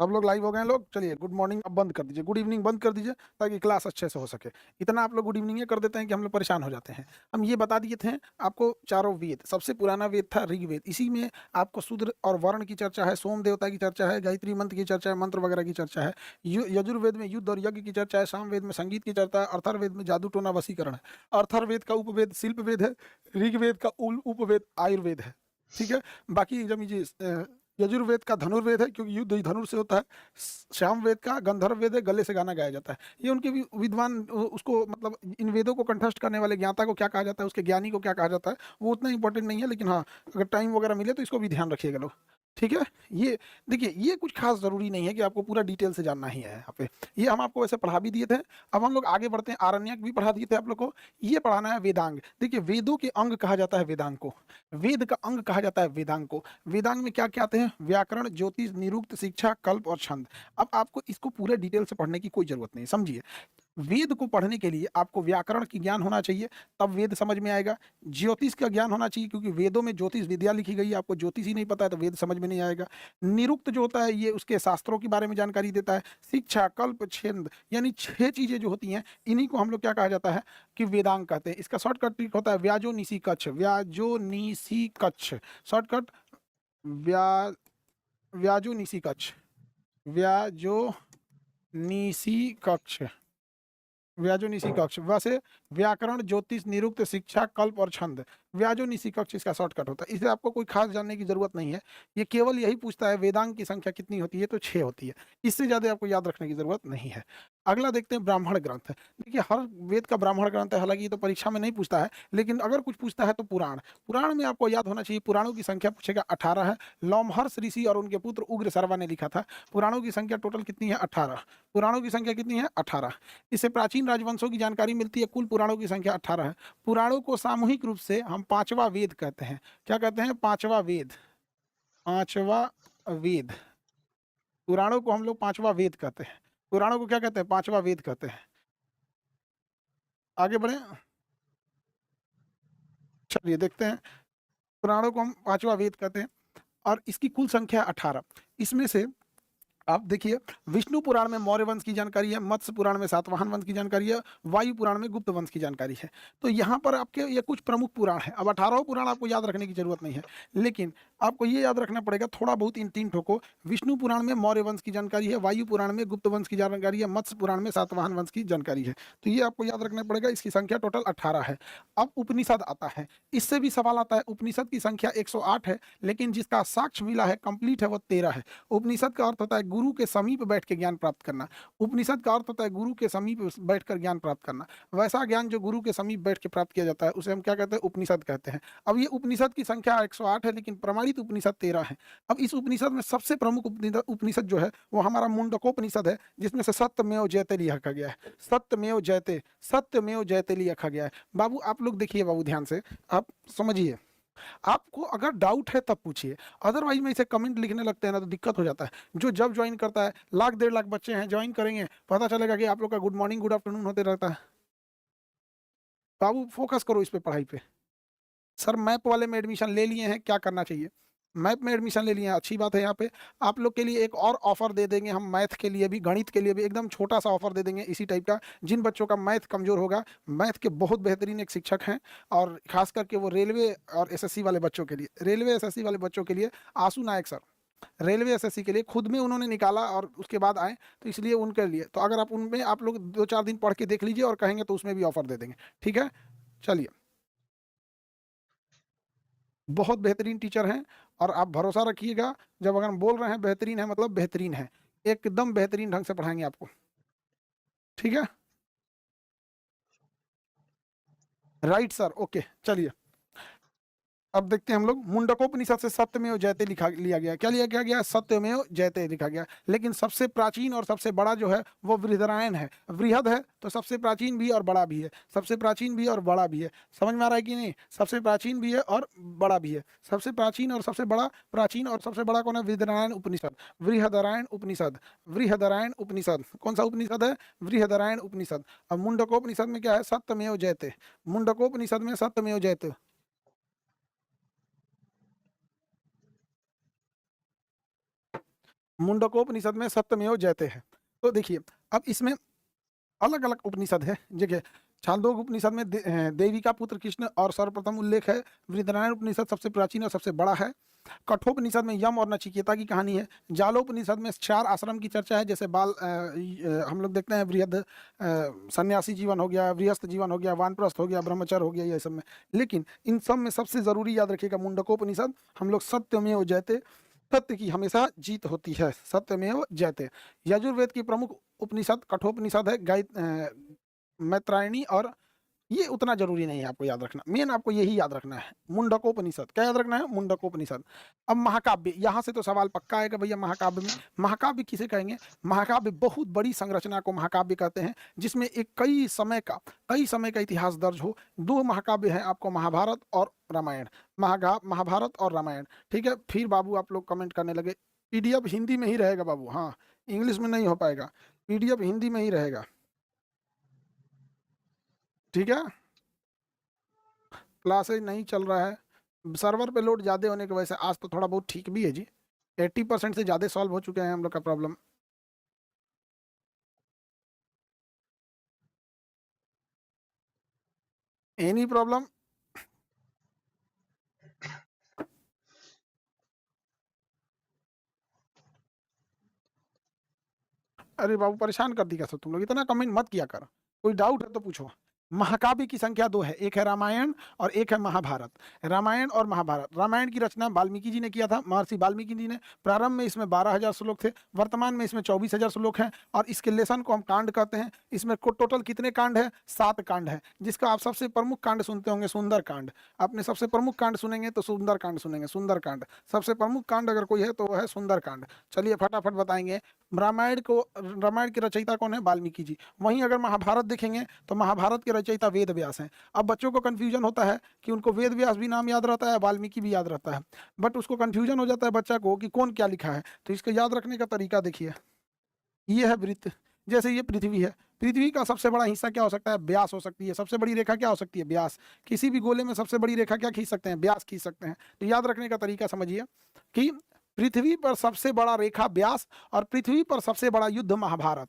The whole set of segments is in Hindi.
सब लोग लाइव हो गए हैं लोग। चलिए, गुड मॉर्निंग अब बंद कर दीजिए, गुड इवनिंग बंद कर दीजिए ताकि क्लास अच्छे से हो सके। इतना आप लोग गुड इवनिंग ये कर देते हैं कि हम लोग परेशान हो जाते हैं। हम ये बता दिए थे आपको चारों वेद। सबसे पुराना वेद था ऋग्वेद। इसी में आपको शूद्र और वर्ण की चर्चा है, सोम देवता की चर्चा है, गायत्री मंत्र की चर्चा है, मंत्र वगैरह की चर्चा है। यजुर्वेद में युद्ध और यज्ञ की चर्चा है, सामवेद में संगीत की चर्चा है, अर्थर्वेद में जादू टोना वशीकरण है, अर्थर्वेद का उपवेद शिल्प वेद है, ऋग्वेद का उपवेद आयुर्वेद है। ठीक है। बाकी जब ये यजुर्वेद का धनुर्वेद है क्योंकि युद्ध ही धनुर से होता है। सामवेद का गंधर्व वेद है, गले से गाना गाया जाता है। ये उनके विद्वान उसको मतलब इन वेदों को कंठस्थ करने वाले ज्ञाता को क्या कहा जाता है, उसके ज्ञानी को क्या कहा जाता है, वो उतना इंपॉर्टेंट नहीं है। लेकिन हाँ, अगर टाइम वगैरह मिले तो इसको भी ध्यान रखिएगा लोग। ठीक है। ये देखिए, ये कुछ खास जरूरी नहीं है कि आपको पूरा डिटेल से जानना ही है यहाँ पे। ये हम आपको वैसे पढ़ा भी दिए थे। अब हम लोग आगे बढ़ते हैं। आरण्यक भी पढ़ा दिए थे आप लोग को। ये पढ़ाना है वेदांग। देखिए, वेदों के अंग कहा जाता है वेदांग को। वेद का अंग कहा जाता है वेदांग को। वेदांग में क्या क्या आते हैं? व्याकरण, ज्योतिष, निरुक्त, शिक्षा, कल्प और छंद। अब आपको इसको पूरे डिटेल से पढ़ने की कोई जरूरत नहीं, समझिए। वेद को पढ़ने के लिए आपको व्याकरण की ज्ञान होना चाहिए, तब वेद समझ में आएगा। ज्योतिष का ज्ञान होना चाहिए क्योंकि वेदों में ज्योतिष विद्या लिखी गई है। आपको ज्योतिष ही नहीं पता है तो वेद समझ में नहीं आएगा। निरुक्त जो होता है ये उसके शास्त्रों के बारे में जानकारी देता है। शिक्षा, कल्प, छंद, यानी 6 चीजें जो होती हैं, इन्हीं को हम लोग क्या कहा जाता है कि वेदांग कहते हैं। इसका शॉर्टकट ट्रिक होता है व्याजो निसी कच्छ। व्याजो निसी कच्छ शॉर्टकट। व्या व्याजो निसी कच्छ। व्याजो निसी कक्ष। व्याजोनिसी कक्ष। वैसे व्याकरण, ज्योतिष, निरुक्त, शिक्षा, कल्प और छंद, व्याजोनिसी कक्ष इसका शॉर्टकट होता है। इसे आपको कोई खास जानने की जरूरत नहीं है। ये केवल यही पूछता है वेदांग की संख्या कितनी होती है, तो 6 होती है। इससे ज्यादा आपको याद रखने की जरूरत नहीं है। अगला देखते हैं ब्राह्मण ग्रंथ। देखिए, हर वेद का ब्राह्मण ग्रंथ है। हालांकि ये तो परीक्षा में नहीं पूछता है, लेकिन अगर कुछ पूछता है तो पुराण। पुराण में आपको याद होना चाहिए। पुराणों की संख्या पूछेगा 18 है। लोमहर्ष ऋषि और उनके पुत्र उग्र सर्वा ने लिखा था। पुराणों की संख्या टोटल कितनी है? 18। पुराणों की संख्या कितनी है? 18। इससे प्राचीन राजवंशों की जानकारी मिलती है। कुल पुराणों की संख्या 18 है। पुराणों को सामूहिक रूप से हम पांचवा वेद कहते हैं। क्या कहते हैं? पांचवा वेद। पांचवा वेद। पुराणों को हम लोग पांचवा वेद कहते हैं। पुराणों को क्या कहते हैं? पांचवा वेद कहते हैं। आगे बढ़े, चलिए देखते हैं। पुराणों को हम पांचवा वेद कहते हैं और इसकी कुल संख्या 18। इसमें से आप देखिए, विष्णु पुराण में मौर्य वंश की जानकारी है, मत्स्य पुराण में सातवाहन वंश की जानकारी है, वायु पुराण में गुप्त वंश की जानकारी है। तो यहाँ पर आपके ये कुछ प्रमुख पुराण है। अब 18 पुराण आपको याद रखने की जरूरत नहीं है, लेकिन आपको ये याद रखना पड़ेगा थोड़ा बहुत इन 3 ठोको। विष्णु पुराण में मौर्य वंश की जानकारी है, वायु पुराण में गुप्त वंश की जानकारी है, मत्स्य पुराण में सातवाहन वंश की जानकारी है। तो ये आपको याद रखना पड़ेगा। इसकी संख्या टोटल 18 है। अब उपनिषद आता है। इससे भी सवाल आता है। उपनिषद की संख्या 108 है, लेकिन जिसका साक्ष्य मिला है, कंप्लीट है, वो 13 है। उपनिषद का अर्थ होता है गुरु के समीप बैठ के ज्ञान प्राप्त करना। उपनिषद का अर्थ होता है गुरु के समीप बैठकर ज्ञान प्राप्त करना। वैसा ज्ञान जो गुरु के समीप बैठ के प्राप्त किया जाता है उसे हम क्या कहते हैं? उपनिषद कहते हैं। अब ये उपनिषद की संख्या 108 है, लेकिन प्रमाणित उपनिषद 13 है। अब इस उपनिषद में सबसे प्रमुख उपनिषद जो है वो हमारा मुंडकोपनिषद है, जिसमें से सत्यमेव जयते लिखा गया है। सत्यमेव जयते, सत्यमेव जयते लिखा गया है। बाबू आप लोग देखिए, बाबू ध्यान से आप समझिए। आपको अगर डाउट है तब पूछिए, अदरवाइज में इसे कमेंट लिखने लगते हैं ना तो दिक्कत हो जाता है। जो जब ज्वाइन करता है, लाख 1.5 लाख बच्चे हैं, ज्वाइन करेंगे, पता चलेगा कि आप लोग का गुड मॉर्निंग गुड आफ्टरनून होते रहता है। बाबू फोकस करो इस पे, पढ़ाई पे। सर मैप वाले में एडमिशन ले लिए हैं, क्या करना चाहिए? मैप में एडमिशन ले लिए हैं, अच्छी बात है। यहाँ पे आप लोग के लिए एक और ऑफर दे देंगे हम, मैथ के लिए भी, गणित के लिए भी एकदम छोटा सा ऑफर दे देंगे इसी टाइप का। जिन बच्चों का मैथ कमजोर होगा, मैथ के बहुत बेहतरीन एक शिक्षक हैं, और खास करके वो रेलवे और एसएससी वाले बच्चों के लिए, रेलवे एसएससी वाले बच्चों के लिए, आशु नायक सर, रेलवे एसएससी के लिए खुद में उन्होंने निकाला और उसके बाद आए, तो इसलिए उनके लिए तो अगर आप उनमें आप लोग 2-4 दिन पढ़ के देख लीजिए और कहेंगे तो उसमें भी ऑफर दे देंगे। ठीक है, चलिए। बहुत बेहतरीन टीचर हैं और आप भरोसा रखिएगा। जब अगर हम बोल रहे हैं बेहतरीन है, मतलब बेहतरीन है। एकदम बेहतरीन ढंग से पढ़ाएंगे आपको। ठीक है, राइट सर, ओके, चलिए। अब देखते हैं हम लोग, मुंडकोपनिषद से सत्यमेव जयते लिखा लिया गया। क्या लिया गया? सत्यमेव जयते लिखा गया। लेकिन सबसे प्राचीन और सबसे बड़ा जो है वो बृहदारण्यक है। बृहद है तो सबसे प्राचीन भी और बड़ा भी है। सबसे प्राचीन भी और बड़ा भी है। समझ में आ रहा है कि नहीं? सबसे प्राचीन भी है और बड़ा भी है। सबसे प्राचीन और सबसे बड़ा, प्राचीन और सबसे बड़ा कौन है? बृहदारण्यक उपनिषद, बृहदारण्यक उपनिषद, बृहदारण्यक उपनिषद। कौन सा उपनिषद है? बृहदारण्यक उपनिषद। अब मुंडकोपनिषद में क्या है? सत्यमेव जयते। मुंडकोपनिषद में सत्यमेव जयते। मुंडकोपनिषद में सत्यमेव जयते है। तो देखिए, अब इसमें अलग अलग उपनिषद है। देखिए, छांदोग्य उपनिषद में देवी का पुत्र कृष्ण और सर्वप्रथम उल्लेख है। बृहदारण्यक उपनिषद सबसे प्राचीन और सबसे बड़ा है। कठोपनिषद में यम और नचिकेता की कहानी है। जालोपनिषद में 4 आश्रम की चर्चा है, जैसे हम लोग देखते हैं बृहद सन्यासी जीवन हो गया, गृहस्थ जीवन हो गया, वानप्रस्थ हो गया, ब्रह्मचर्य हो गया, ये सब में। लेकिन इन सब में सबसे जरूरी याद रखिएगा मुंडकोपनिषद। हम लोग सत्यमेव जयते, सत्य की हमेशा जीत होती है, सत्यमेव जयते। यजुर्वेद की प्रमुख उपनिषद कठोपनिषद है, मैत्रायणी। और ये उतना जरूरी नहीं है आपको याद रखना, मेन आपको यही याद रखना है, मुंडकोपनिषद। क्या याद रखना है? मुंडकोपनिषद। अब महाकाव्य, यहाँ से तो सवाल पक्का है कि भैया महाकाव्य में, महाकाव्य किसे कहेंगे? महाकाव्य बहुत बड़ी संरचना को महाकाव्य कहते हैं, जिसमें एक कई समय का इतिहास दर्ज हो। 2 महाकाव्य हैं आपको, महाभारत और रामायण। महाभारत और रामायण, ठीक है। फिर बाबू आप लोग कमेंट करने लगे, पीडीएफ हिंदी में ही रहेगा बाबू, हाँ, इंग्लिश में नहीं हो पाएगा, पीडीएफ हिंदी में ही रहेगा, ठीक है। क्लासेज नहीं चल रहा है, सर्वर पे लोड ज़्यादा होने की वजह से। आज तो थोड़ा बहुत ठीक भी है जी, 80% से ज़्यादा सॉल्व हो चुके हैं हम लोग का प्रॉब्लम। Any problem? अरे बाबू परेशान कर दी क्या सब तुम लोग, इतना कमेंट मत किया कर। कोई डाउट है तो पूछो। महाकाव्य की संख्या 2 है, एक है रामायण और एक है महाभारत। रामायण और महाभारत, रामायण की रचना वाल्मीकि जी ने किया था, महर्षि वाल्मीकि जी ने। प्रारंभ में इसमें 12,000 श्लोक थे, वर्तमान में इसमें 24,000 श्लोक हैं। और इसके लेसन को हम कांड कहते हैं। इसमें टोटल कितने कांड है? 7 कांड है, जिसका आप सबसे प्रमुख कांड सुनते होंगे सुंदर कांड। आपने सबसे प्रमुख कांड सुनेंगे तो सुंदर कांड सुनेंगे, सुंदर कांड सबसे प्रमुख कांड अगर कोई है तो वो है सुंदर कांड। चलिए फटाफट बताएंगे। रामायण के रचयिता कौन है? वाल्मीकि जी। वहीं अगर महाभारत देखेंगे तो महाभारत के रचयिता वेद व्यास हैं। अब बच्चों को कंफ्यूजन होता है कि उनको वेद व्यास भी नाम याद रहता है, वाल्मीकि भी याद रहता है, बट उसको कंफ्यूजन हो जाता है बच्चा को कि कौन क्या लिखा है। तो इसको याद रखने का तरीका देखिए, ये है वृत्त। जैसे ये पृथ्वी है, पृथ्वी का सबसे बड़ा हिस्सा क्या हो सकता है? व्यास हो सकती है। सबसे बड़ी रेखा क्या हो सकती है? व्यास। किसी भी गोले में सबसे बड़ी रेखा क्या खींच सकते हैं? व्यास खींच सकते हैं। तो याद रखने का तरीका समझिए कि पृथ्वी पर सबसे बड़ा रेखा व्यास, और पृथ्वी पर सबसे बड़ा युद्ध महाभारत।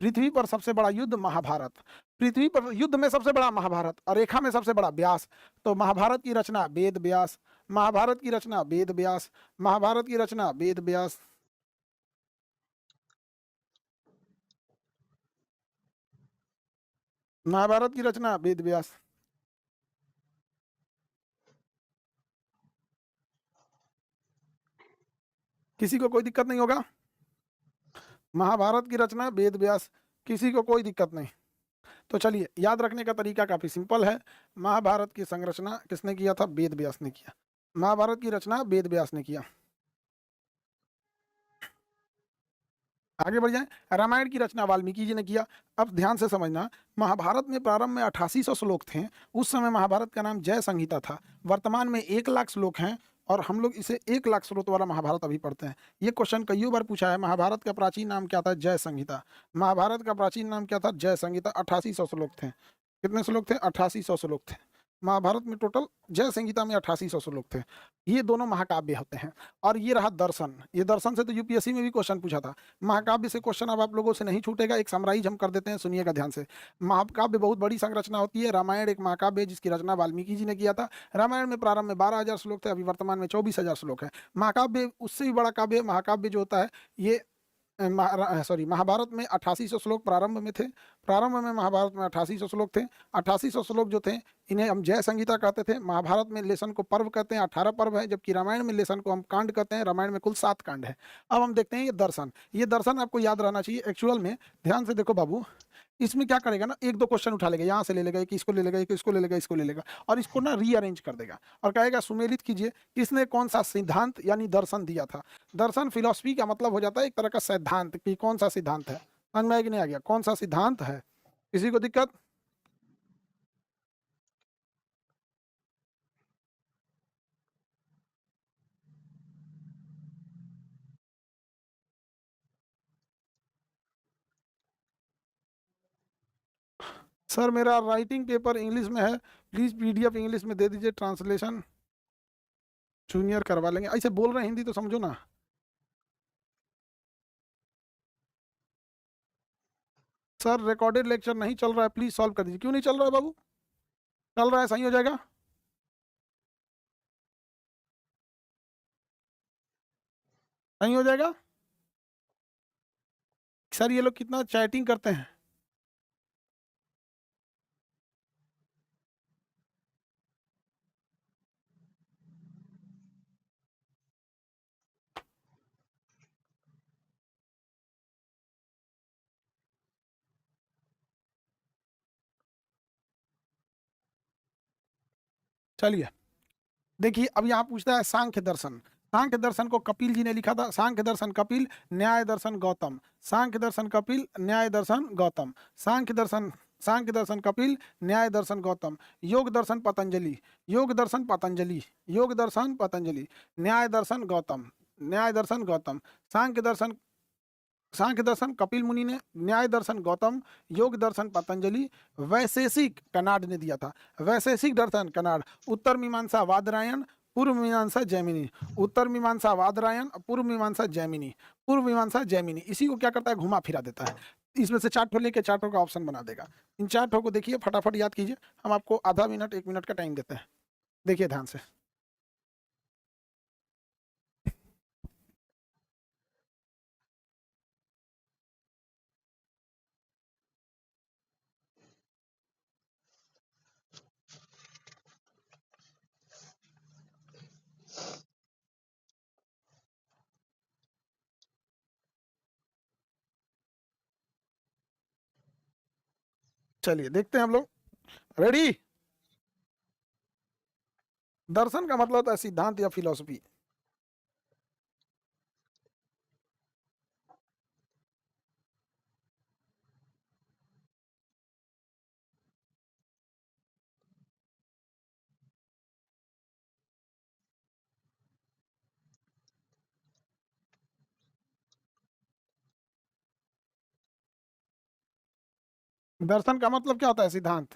पृथ्वी पर सबसे बड़ा युद्ध महाभारत, पृथ्वी पर युद्ध में सबसे बड़ा महाभारत और रेखा में सबसे बड़ा व्यास। तो महाभारत की रचना वेद व्यास, महाभारत की रचना वेद व्यास, महाभारत की रचना वेद व्यास। महाभारत की रचना वेद व्यास। किसी को कोई दिक्कत नहीं होगा? महाभारत की रचना वेद व्यास, किसी को कोई दिक्कत नहीं। तो चलिए, याद रखने का तरीका काफी सिंपल है। महाभारत की संरचना किसने किया था? वेद व्यास ने किया। महाभारत की रचना वेद व्यास ने किया। आगे बढ़ जाए। रामायण की रचना वाल्मीकि जी ने किया। अब ध्यान से समझना, महाभारत में प्रारंभ में 8800 श्लोक थे। उस समय महाभारत का नाम जय संहिता था। वर्तमान में 1,00,000 श्लोक हैं, और हम लोग इसे 1,00,000 श्लोक वाला महाभारत अभी पढ़ते हैं। ये क्वेश्चन कई बार पूछा है, महाभारत का प्राचीन नाम क्या था? जय संहिता। महाभारत का प्राचीन नाम क्या था? जय संहिता। 8800 श्लोक थे। कितने श्लोक थे? 8800 श्लोक थे। महाभारत में टोटल, जय संहिता में 8800 श्लोक थे। ये दोनों महाकाव्य होते हैं। और ये रहा दर्शन। ये दर्शन से तो यूपीएससी में भी क्वेश्चन पूछा था। महाकाव्य से क्वेश्चन अब आप लोगों से नहीं छूटेगा। एक समराइज हम कर देते हैं, सुनिएगा ध्यान से। महाकाव्य बहुत बड़ी संरचना होती है। रामायण एक महाकाव्य है जिसकी रचना वाल्मीकि जी ने किया था। रामायण में प्रारंभ में 12,000 श्लोक थे, अभी वर्तमान में 24,000 श्लोक है। महाकाव्य उससे भी बड़ा काव्य है। महाकाव्य जो होता है ये महाभारत में 8800 श्लोक प्रारंभ में थे। प्रारंभ में महाभारत में 8800 श्लोक थे। 8800 श्लोक जो थे, इन्हें हम जय संहिता कहते थे। महाभारत में लेसन को पर्व कहते हैं, 18 पर्व है, जबकि रामायण में लेसन को हम कांड कहते हैं। रामायण में कुल 7 कांड है। अब हम देखते हैं ये दर्शन। ये दर्शन आपको याद रहना चाहिए एक्चुअल में। ध्यान से देखो बाबू, इसमें क्या करेगा ना, 1-2 क्वेश्चन उठा लेगा, यहाँ से ले लेगा, एक इसको ले लेगा, एक इसको ले लेगा, इसको ले लेगा, और इसको ना रीअरेंज कर देगा और कहेगा सुमेलित कीजिए किसने कौन सा सिद्धांत यानी दर्शन दिया था। दर्शन फिलॉसफी का मतलब हो जाता है एक तरह का सिद्धांत, कि कौन सा सिद्धांत है। समझ में आया कि नहीं आ गया? कौन सा सिद्धांत है? किसी को दिक्कत? सर मेरा राइटिंग पेपर इंग्लिश में है, प्लीज पीडीएफ इंग्लिश में दे दीजिए, ट्रांसलेशन जूनियर करवा लेंगे। ऐसे बोल रहे हैं हिंदी तो समझो ना। सर रिकॉर्डेड लेक्चर नहीं चल रहा है, प्लीज सॉल्व कर दीजिए। क्यों नहीं चल रहा है बाबू? चल रहा है, सही हो जाएगा। सही हो जाएगा। सर ये लोग कितना चैटिंग करते हैं। चलिए देखिए, अब यहाँ पूछता है सांख्य दर्शन। सांख्य दर्शन को कपिल जी ने लिखा था। सांख्य दर्शन कपिल, न्याय दर्शन गौतम। सांख्य दर्शन कपिल, न्याय दर्शन गौतम। सांख्य दर्शन कपिल, न्याय दर्शन गौतम। योग दर्शन पतंजलि, योग दर्शन पतंजलि, योग दर्शन पतंजलि। न्याय दर्शन गौतम, न्याय दर्शन गौतम। सांख्य दर्शन, सांख्य दर्शन कपिल मुनि ने, न्याय दर्शन गौतम, योग दर्शन पतंजलि। वैशेषिक कनाड ने दिया था। वैशेषिक दर्शन कनाड। उत्तर मीमांसा वादरायण, पूर्व मीमांसा जैमिनी। उत्तर मीमांसा वादरायण, पूर्व मीमांसा जैमिनी। पूर्व मीमांसा जैमिनी। इसी को क्या करता है, घुमा फिरा देता है। इसमें से चार ठो लेके चार ठो का ऑप्शन बना देगा। इन चार ठो को देखिए, फटाफट याद कीजिए। हम आपको आधा मिनट 1 मिनट का टाइम देते हैं, देखिए ध्यान से। चलिए देखते हैं हम लोग। रेडी? दर्शन का मतलब होता है सिद्धांत या फिलॉसफी। दर्शन का मतलब क्या होता है, सिद्धांत।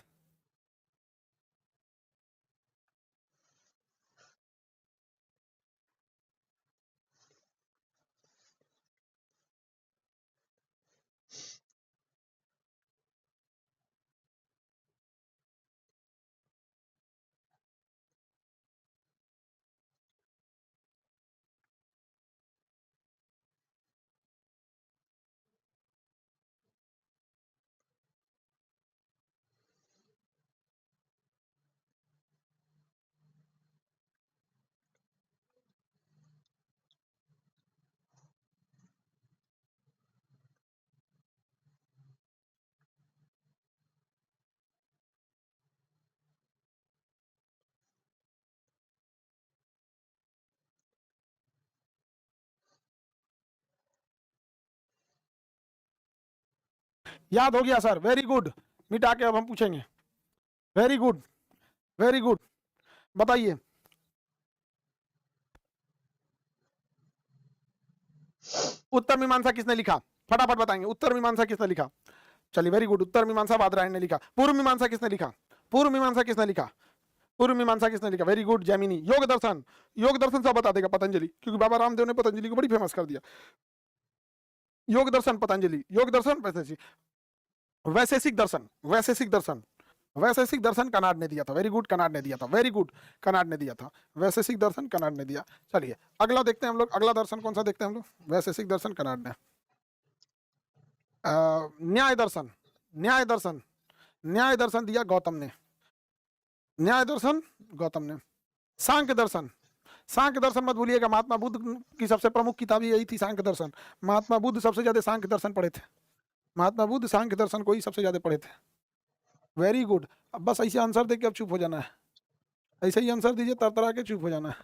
याद हो गया सर, वेरी गुड। मिटा के अब हम पूछेंगे। Very good, very good. बताइए, उत्तर मीमांसा किसने लिखा? फटाफट बताएंगे, उत्तर मीमांसा किसने लिखा? चलिए वेरी गुड, उत्तर मीमांसा बादरायण ने लिखा। पूर्व मीमांसा किसने लिखा? पूर्व मीमांसा किसने लिखा? पूर्व मीमांसा किसने लिखा? Very good, Jaimini. योग दर्शन, योग दर्शन सब बता देगा पतंजलि, क्योंकि बाबा रामदेव ने पतंजलि को बड़ी फेमस कर दिया। योग दर्शन पतंजलि, योग दर्शन वैशेषिक। वैशेषिक दर्शन, वैशेषिक दर्शन, वैशेषिक दर्शन कनाड ने दिया था। वेरी गुड, कनाड ने दिया था। वेरी गुड, कनाड ने दिया था। वैशेषिक दर्शन कनाड ने दिया। चलिए अगला देखते हैं हम लोग। अगला दर्शन कौन सा देखते हैं हम लोग? वैशेषिक दर्शन कनाड ने। न्याय दर्शन, न्याय दर्शन, न्याय दर्शन दिया गौतम ने। न्याय दर्शन गौतम ने। सांख्य दर्शन, सांख्य दर्शन मत भूलिएगा, महात्मा बुद्ध की सबसे प्रमुख किताब यही थी, सांख्य दर्शन। महात्मा बुद्ध सबसे ज्यादा सांख्य दर्शन पढ़े थे। महात्मा बुद्ध सांख्य दर्शन को ही सबसे ज्यादा पढ़े थे। Very good. अब बस ऐसे आंसर दे के अब चुप हो जाना है। ऐसे ही आंसर दीजिए, तरतरा के चुप हो जाना है।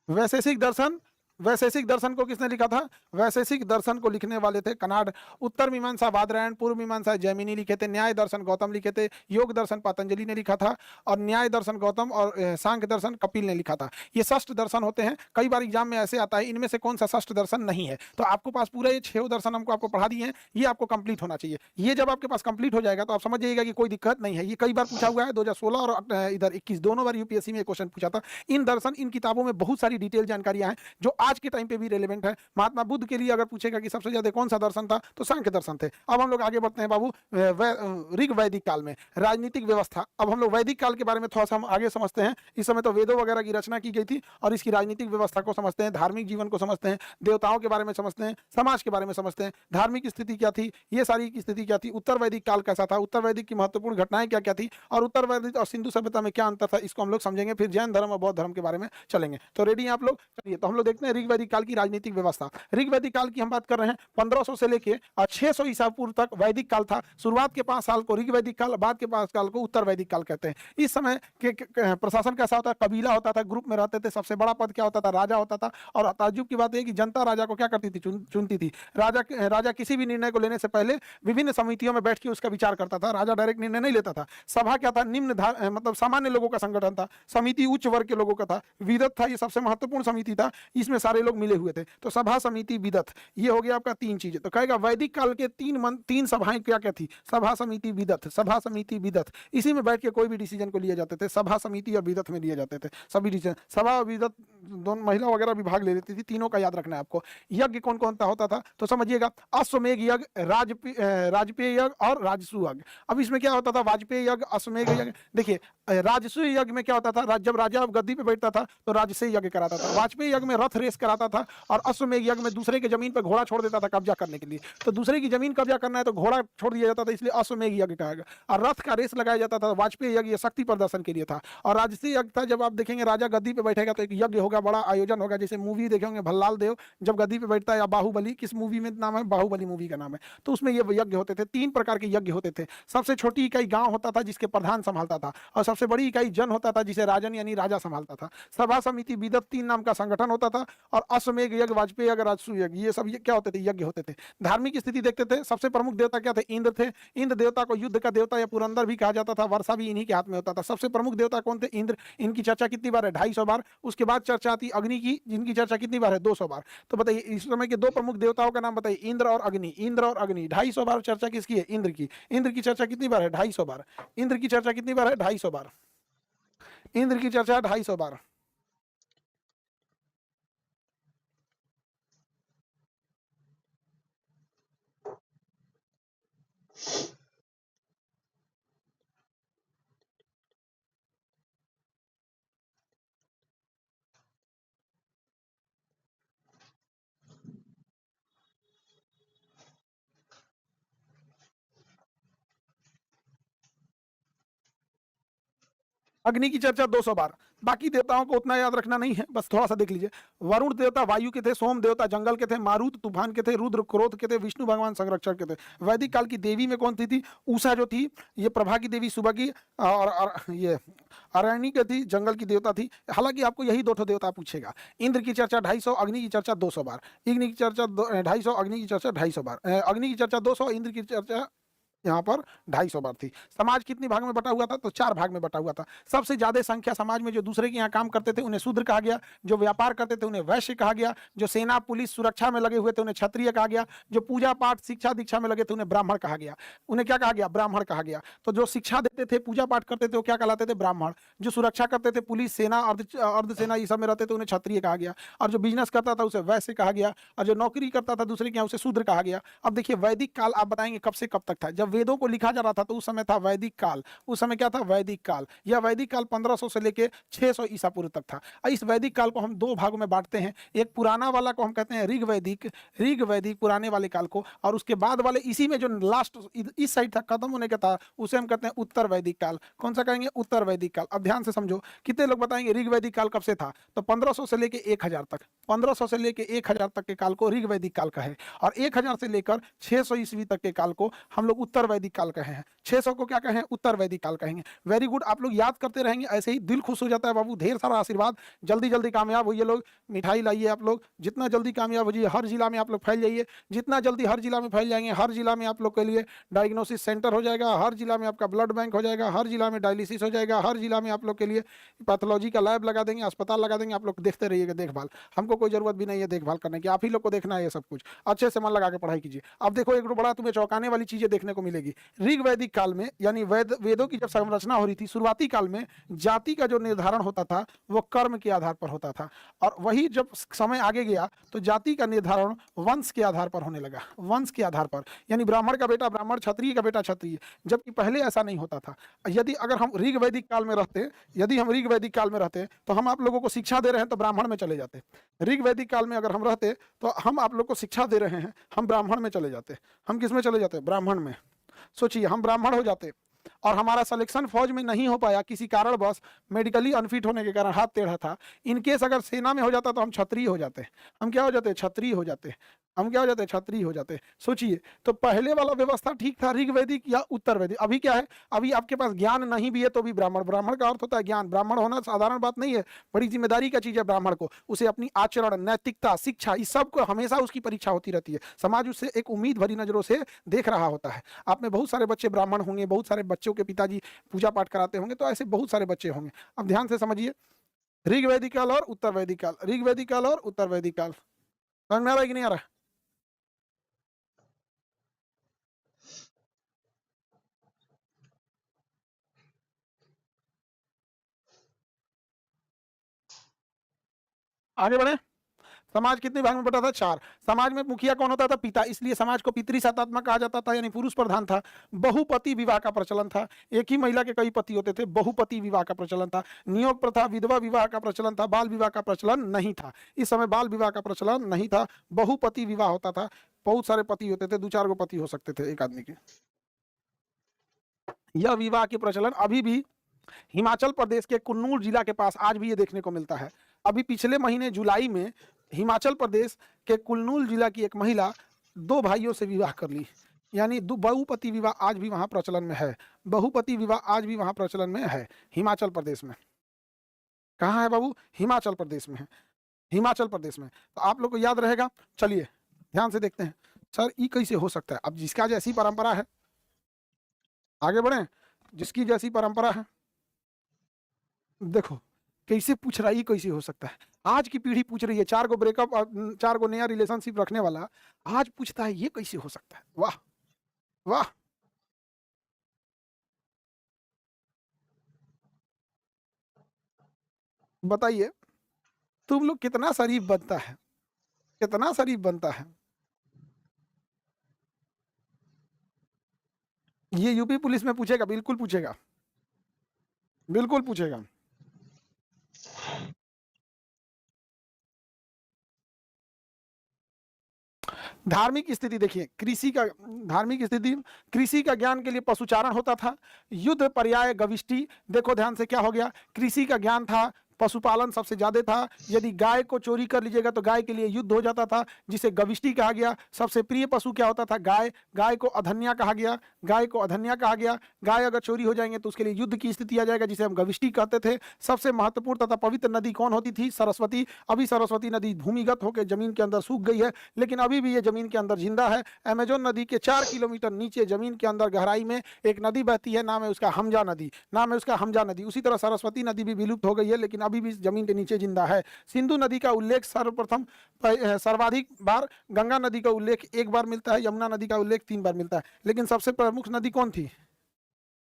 वैशेषिक दर्शन वैशेषिक दर्शन को किसने लिखा था? वैशेषिक दर्शन को लिखने वाले थे कनाड। उत्तर मीमांसा बादरायण, पूर्व मीमांसा जैमिनी लिखे थे, न्याय दर्शन गौतम लिखे थे, योग दर्शन पतंजलि ने लिखा था, और न्याय दर्शन गौतम और सांख्य दर्शन कपिल ने लिखा था। ये षष्ठ दर्शन होते हैं। कई बार एग्जाम में ऐसे आता है इनमें से कौन सा षष्ठ दर्शन नहीं है, तो आपको पास पूरा ये 6 दर्शन हमको आपको पढ़ा दिए हैं, ये आपको कंप्लीट होना चाहिए। ये जब आपके पास कंप्लीट हो जाएगा तो आप समझ जाइएगा कि कोई दिक्कत नहीं है। ये कई बार पूछा हुआ है, 2016 और इधर 21 दोनों बार यूपीएससी में क्वेश्चन पूछा था। इन दर्शन, इन किताबों में बहुत सारी डिटेल जानकारियां हैं जो आज के टाइम पे भी रेलेवेंट है। महात्मा बुद्ध के लिए अगर पूछेगा कि सबसे ज्यादा कौन सा दर्शन था, तो सांख्य दर्शन थे। अब हम लोग आगे बढ़ते हैं बाबू, ऋग वैदिक काल में राजनीतिक व्यवस्था। अब हम लोग वैदिक काल के बारे में थोड़ा सा हम आगे समझते हैं। इस समय तो वेदों वगैरह की रचना की गई थी, और इसकी राजनीतिक व्यवस्था को समझते हैं, धार्मिक जीवन को समझते हैं, देवताओं के बारे में समझते हैं, समाज के बारे में समझते हैं, धार्मिक स्थिति क्या थी, ये सारी की स्थिति क्या थी, उत्तर वैदिक काल कैसा था, उत्तर वैदिक की महत्वपूर्ण घटनाएं क्या क्या थी, और उत्तर वैदिक और सिंधु सभ्यता में क्या अंतर था, इसको हम लोग समझेंगे। फिर जैन धर्म और बौद्ध धर्म के बारे में चलेंगे। तो रेडी हैं आप लोग? चलिए, तो हम लोग देखते हैं ऋग वैदिक काल की राजनीतिक व्यवस्था। ऋग वैदिक काल की हम बात कर रहे हैं 1500 से लेके 600 ईसा पूर्व तक वैदिक काल था। शुरुआत के 5 साल को ऋग वैदिक काल, बाद के 5 साल को उत्तर वैदिक काल कहते हैं। इस समय के प्रशासन कैसा होता है? कबीला होता था, ग्रुप में रहते थे। सबसे बड़ा पद क्या होता था? राजा होता था। और ताज्जुब की बात है कि जनता राजा को क्या करती थी? चुनती थी। राजा किसी भी निर्णय को लेने से पहले विभिन्न समितियों में बैठ के उसका विचार करता था। राजा डायरेक्ट निर्णय नहीं लेता था। सभा क्या था? मतलब सामान्य लोगों का संगठन था। समिति उच्च वर्ग के लोगों का था। विदत था, ये सबसे महत्वपूर्ण समिति था, इसमें सारे लोग मिले हुए थे। तो सभा, समिति, विदत, ये हो गया आपका 3 चीजें। तो कहेगा वैदिक काल के 3 सभाएं क्या क्या थी? सभा, समिति, विदत। सभा, समिति, विदत, इसी में बैठ के कोई भी डिसीजन को लिए जाते थे। सभा, समिति और विदत में लिए जाते थे सभी डिसीजन। सभा और विदत दोनों महिला वगैरह भी भाग ले लेती थी। तीनों का याद रखना है आपको। यज्ञ कौन कौन सा होता था? तो समझिएगा, अश्वमेघ यज्ञ, राजपेय यज्ञ और राजसू यज्ञ। अब इसमें क्या होता था? वाजपेय यज्ञ, अश्वमेघ यज्ञ। देखिए, राजसूय यज्ञ में क्या होता था? जब राजा गद्दी पे बैठता था तो राजसूय यज्ञ कराता था। वाजपेयी यज्ञ में रथ रेस कराता था। और अश्वमेघ यज्ञ में दूसरे के जमीन पर घोड़ा छोड़ देता था कब्जा करने के लिए। तो दूसरे की जमीन कब्जा करना है तो घोड़ा छोड़ दिया जाता था, इसलिए अश्वमेघ यज्ञ कहा गया। और रथ का रेस लगाया जाता था। वाजपेयी यज्ञ शक्ति प्रदर्शन के लिए था। और राजसूय यज्ञ था, जब आप देखेंगे राजा गद्दी पे बैठेगा तो एक यज्ञ होगा, बड़ा आयोजन होगा। जैसे मूवी देखेंगे भल्लाल देव जब गद्दी पे बैठता है, या बाहुबली, किस मूवी में नाम है? बाहुबली मूवी का नाम है। तो उसमें ये यज्ञ होते थे। 3 प्रकार के यज्ञ होते थे। सबसे छोटी इकाई गांव होता था जिसके प्रधान संभालता था, और सबसे बड़ी इकाई जन होता था जिसे राजन यानी राजा संभालता था। सभा, समिति, विदत 3 नाम का संगठन होता था। और अश्वमेघ यज्ञ, वाजपेयी यज्ञ, राजसूय यज्ञ, ये सब क्या होते थे? यज्ञ होते थे। धार्मिक स्थिति देखते थे। सबसे प्रमुख देवता क्या थे? इंद्र थे। इंद्र देवता को युद्ध का देवता या पुरंदर भी कहा जाता था। वर्षा भी इन्हीं के हाथ में होता था। सबसे प्रमुख देवता कौन थे? इंद्र। इनकी चर्चा कितनी बार है? 250 बार। उसके बाद चर्चा आती अग्नि की, जिनकी चर्चा कितनी बार है? 200 बार। तो बताइए इस समय के 2 प्रमुख देवताओं का नाम बताइए। इंद्र और अग्नि। इंद्र और अग्नि 250 बार चर्चा किसकी है? इंद्र की। इंद्र की चर्चा कितनी बार है? 250 बार। इंद्र की चर्चा कितनी बार है? 250 बार। इंद्र की चर्चा 250 बार। अग्नि की चर्चा 200 बार। बाकी देवताओं को उतना याद रखना नहीं है, बस थोड़ा सा देख लीजिए। वरुण देवता वायु के थे, सोम देवता जंगल के थे, मारुत तूफान के थे, रुद्र क्रोध के थे, विष्णु भगवान संरक्षक के थे। वैदिक काल की देवी में कौन थी? उषा जो थी, ये प्रभा की देवी सुबह की, और ये अरण्य की थी, जंगल की देवता थी। हालांकि आपको यही 2 देवता पूछेगा। इंद्र की चर्चा 250, अग्नि की चर्चा 200 बार। अग्नि की चर्चा 250, अग्नि की चर्चा 250 बार। अग्नि की चर्चा 200, इंद्र की चर्चा यहाँ पर 250 बार थी। समाज कितने भाग में बटा हुआ था? तो 4 भाग में बटा हुआ था। सबसे ज्यादा संख्या समाज में जो दूसरे के यहाँ काम करते थे उन्हें शूद्र कहा गया। जो व्यापार करते थे उन्हें वैश्य कहा गया। जो सेना, पुलिस, सुरक्षा में लगे हुए थे उन्हें क्षत्रिय कहा गया। जो पूजा पाठ, शिक्षा, दीक्षा में लगे थे उन्हें ब्राह्मण कहा गया। उन्हें क्या कहा गया? ब्राह्मण कहा गया। तो जो शिक्षा देते थे, पूजा पाठ करते थे, वो क्या कहलाते थे? ब्राह्मण। जो सुरक्षा करते थे, पुलिस, सेना, अर्धसेना, ये सब में रहते थे उन्हें क्षत्रिय कहा गया। और जो बिजनेस करता था उसे वैश्य कहा गया। और जो नौकरी करता था दूसरे के यहाँ उसे शूद्र कहा गया। अब देखिए वैदिक काल आप बताएंगे कब से कब तक था? जब वेदों को लिखा जा रहा था तो उस समय था वैदिक काल। उस समय क्या था? वैदिक काल। यह वैदिक काल 1500 से लेके 600 ईसा पूर्व तक था। इस वैदिक काल को हम 2 भागों में बांटते हैं। एक पुराना वाला को हम कहते हैं ऋग वैदिक पुराने वाले काल को, और उसके बाद वाले इसी में जो लास्ट इस साइड था खत्म होने का था उसे हम कहते हैं उत्तर वैदिक काल। कौन सा कहेंगे? उत्तर वैदिक काल। अब ध्यान से समझो, कितने लोग बताएंगे ऋग वैदिक काल कब से था? तो 1500 से लेके 1000 तक। 1500 से लेके 1000 तक के काल को ऋग वैदिक काल का है। और 1000 से लेकर 600 ईस्वी तक के काल को हम लोग उत्तर उत्तर वैदिक काल कहे हैं। 600 को क्या कहें? उत्तर वैदिक काल कहेंगे। वेरी गुड, आप लोग याद करते रहेंगे, ऐसे ही दिल खुश हो जाता है बाबू। ढेर सारा आशीर्वाद, जल्दी जल्दी कामयाब होइए लोग, मिठाई लाइए आप लोग, जितना जल्दी कामयाब हो जाइए, हर जिला में आप लोग फैल जाइए, जितना जल्दी हर जिला में फैल जाएंगे, हर जिला में आप लोग के लिए डायग्नोसिस सेंटर हो जाएगा, हर जिला में आपका ब्लड बैंक हो जाएगा, हर जिला में डायलिसिस हो जाएगा, हर जिला में आप लोग के लिए पैथोलॉजी का लैब लगा देंगे, अस्पताल लगा देंगे। आप लोग देखते रहिएगा देखभाल, हमको कोई जरूरत भी नहीं है देखभाल करने की, आप ही लोग को देखना है ये सब कुछ। अच्छे से मन लगा के पढ़ाई कीजिए। अब देखो एक बड़ा तुम्हें चौंकाने वाली चीजें देखने को मिलेगी। ऋग वैदिक काल में, यानी वेदों की जब संरचना हो रही थी शुरुआती काल में, जाति का जो निर्धारण होता था वो कर्म के आधार पर होता था, और वही जब समय आगे गया तो जाति का निर्धारण वंश के आधार पर होने लगा, वंश के आधार पर, यानी ब्राह्मण का बेटा ब्राह्मण, क्षत्रिय का बेटा क्षत्रिय, जबकि पहले ऐसा नहीं होता था। यदि अगर हम ऋग वैदिक काल में रहते, यदि हम ऋग वैदिक काल में रहते तो हम आप लोगों को शिक्षा दे रहे हैं तो ब्राह्मण में चले जाते। ऋग वैदिक काल में अगर हम रहते तो हम आप लोग को शिक्षा दे रहे हैं, हम ब्राह्मण में चले जाते। हम किस में चले जाते? ब्राह्मण में। सोचिए, हम ब्राह्मण हो जाते और हमारा सिलेक्शन फौज में नहीं हो पाया किसी कारणवश, मेडिकली अनफिट होने के कारण, हाथ टेढ़ा था, इनकेस अगर सेना में हो जाता तो हम क्षत्रिय हो जाते। हम क्या हो जाते? क्षत्रिय हो जाते। हम क्या हो जाते? क्षत्रिय हो जाते। सोचिए, तो पहले वाला व्यवस्था ठीक था, ऋग वैदिक या उत्तर वैदिक। अभी क्या है? अभी आपके पास ज्ञान नहीं भी है तो भी ब्राह्मण। ब्राह्मण का अर्थ होता है ज्ञान। ब्राह्मण होना साधारण बात नहीं है, बड़ी जिम्मेदारी का चीज है ब्राह्मण को। उसे अपनी आचरण, नैतिकता, शिक्षा, इस सब को हमेशा उसकी परीक्षा होती रहती है। समाज उससे एक उम्मीद भरी नजरों से देख रहा होता है। आप में बहुत सारे बच्चे ब्राह्मण होंगे, बहुत सारे बच्चों के पिताजी पूजा पाठ कराते होंगे, तो ऐसे बहुत सारे बच्चे होंगे। अब ध्यान से समझिए, ऋग वैदिक काल और उत्तर वैदिक काल, ऋग वैदिक काल और उत्तर वैदिक काल, समझ में आ रहा है कि नहीं आ रहा? आगे बढ़े। समाज कितने भाग में बटा था? 4। समाज में मुखिया कौन होता था? पिता, इसलिए समाज को पितृसत्तात्मक कहा जाता था, यानी पुरुष प्रधान था। बहुपति विवाह का प्रचलन था, एक ही महिला के कई पति होते थे, बहुपति विवाह का प्रचलन था। नियोग प्रथा, विधवा विवाह का प्रचलन था, बाल विवाह का प्रचलन नहीं था। इस समय बाल विवाह का प्रचलन नहीं था, बहुपति विवाह होता था, बहुत सारे पति होते थे, 2-4 गो पति हो सकते थे एक आदमी के। यह विवाह के प्रचलन अभी भी हिमाचल प्रदेश के कुन्नूर जिला के पास आज भी ये देखने को मिलता है। अभी पिछले महीने जुलाई में हिमाचल प्रदेश के कुन्नूर जिला की एक महिला 2 भाइयों से विवाह कर ली, यानी बहुपति विवाह आज भी वहां प्रचलन में है। बहुपति विवाह आज भी वहां प्रचलन में है, हिमाचल प्रदेश में। कहाँ है बाबू? हिमाचल प्रदेश में है, हिमाचल प्रदेश में। तो आप लोग को याद रहेगा। चलिए ध्यान से देखते हैं, सर ये कैसे हो सकता है? अब जिसका जैसी परंपरा है, आगे बढ़े, जिसकी जैसी परंपरा है, देखो कैसे पूछ रहा है, ये कैसे हो सकता है? आज की पीढ़ी पूछ रही है, 4 गो ब्रेकअप और 4 गो नया रिलेशनशिप रखने वाला आज पूछता है ये कैसे हो सकता है? वाह वाह। बताइए तुम लोग कितना शरीफ बनता है, कितना शरीफ बनता है। ये यूपी पुलिस में पूछेगा, बिल्कुल पूछेगा, बिल्कुल पूछेगा। धार्मिक स्थिति देखिए, कृषि का धार्मिक स्थिति, कृषि का ज्ञान के लिए पशुचारण होता था, युद्ध पर्याय गविष्टि। देखो ध्यान से क्या हो गया, कृषि का ज्ञान था, पशुपालन सबसे ज्यादा था। यदि गाय को चोरी कर लीजिएगा तो गाय के लिए युद्ध हो जाता था, जिसे गविष्टि कहा गया। सबसे प्रिय पशु क्या होता था? गाय। गाय को अधन्या कहा गया, गाय को अधन्या कहा गया। गाय अगर चोरी हो जाएंगे तो उसके लिए युद्ध की स्थिति आ जाएगा, जिसे हम गविष्टि कहते थे। सबसे महत्वपूर्ण तथा पवित्र नदी कौन होती थी? सरस्वती। अभी सरस्वती नदी भूमिगत होकर जमीन के अंदर सूख गई है, लेकिन अभी भी ये जमीन के अंदर जिंदा है। अमेजोन नदी के 4 किलोमीटर नीचे जमीन के अंदर गहराई में एक नदी बहती है, नाम है उसका हमजा नदी, नाम है उसका हमजा नदी। उसी तरह सरस्वती नदी भी विलुप्त हो गई है, लेकिन अभी भी जमीन के नीचे जिंदा है। सिंधु नदी का उल्लेख सर्वप्रथम सर्वाधिक बार, गंगा नदी का उल्लेख 1 बार मिलता है, यमुना नदी का उल्लेख 3 बार मिलता है। लेकिन सबसे प्रमुख नदी कौन थी?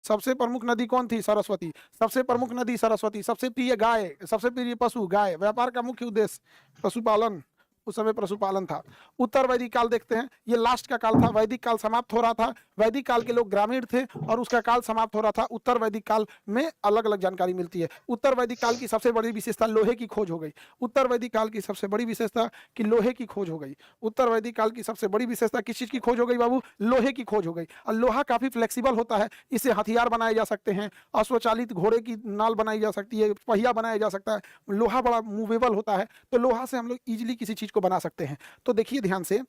सबसे प्रमुख नदी कौन थी? सरस्वती। सबसे प्रमुख नदी सरस्वती। सबसे प्रिय गाय, सबसे प्रिय पशु गाय। व्यापार का मुख्य उद्देश्य पशुपालन, उस समय पशुपालन था। उत्तर वैदिक काल देखते हैं, ये लास्ट का काल था, वैदिक काल समाप्त हो रहा था। वैदिक काल के लोग ग्रामीण थे और उसका काल समाप्त हो रहा था। उत्तर वैदिक काल में अलग अलग जानकारी मिलती है। उत्तर वैदिक काल की सबसे बड़ी विशेषता लोहे की खोज हो गई। उत्तर वैदिक काल की सबसे बड़ी विशेषता कि लोहे की खोज हो गई। उत्तर वैदिक काल की सबसे बड़ी विशेषता किस चीज की खोज हो गई बाबू? लोहे की खोज हो गई। और लोहा काफी फ्लेक्सिबल होता है, इससे हथियार बनाए जा सकते हैं, अश्वचालित घोड़े की नाल बनाई जा सकती है, पहिया बनाया जा सकता है। लोहा बड़ा मूवेबल होता है, तो लोहा से हम लोग इजिली किसी चीज को बना सकते हैं। तो देखिए ध्यान से,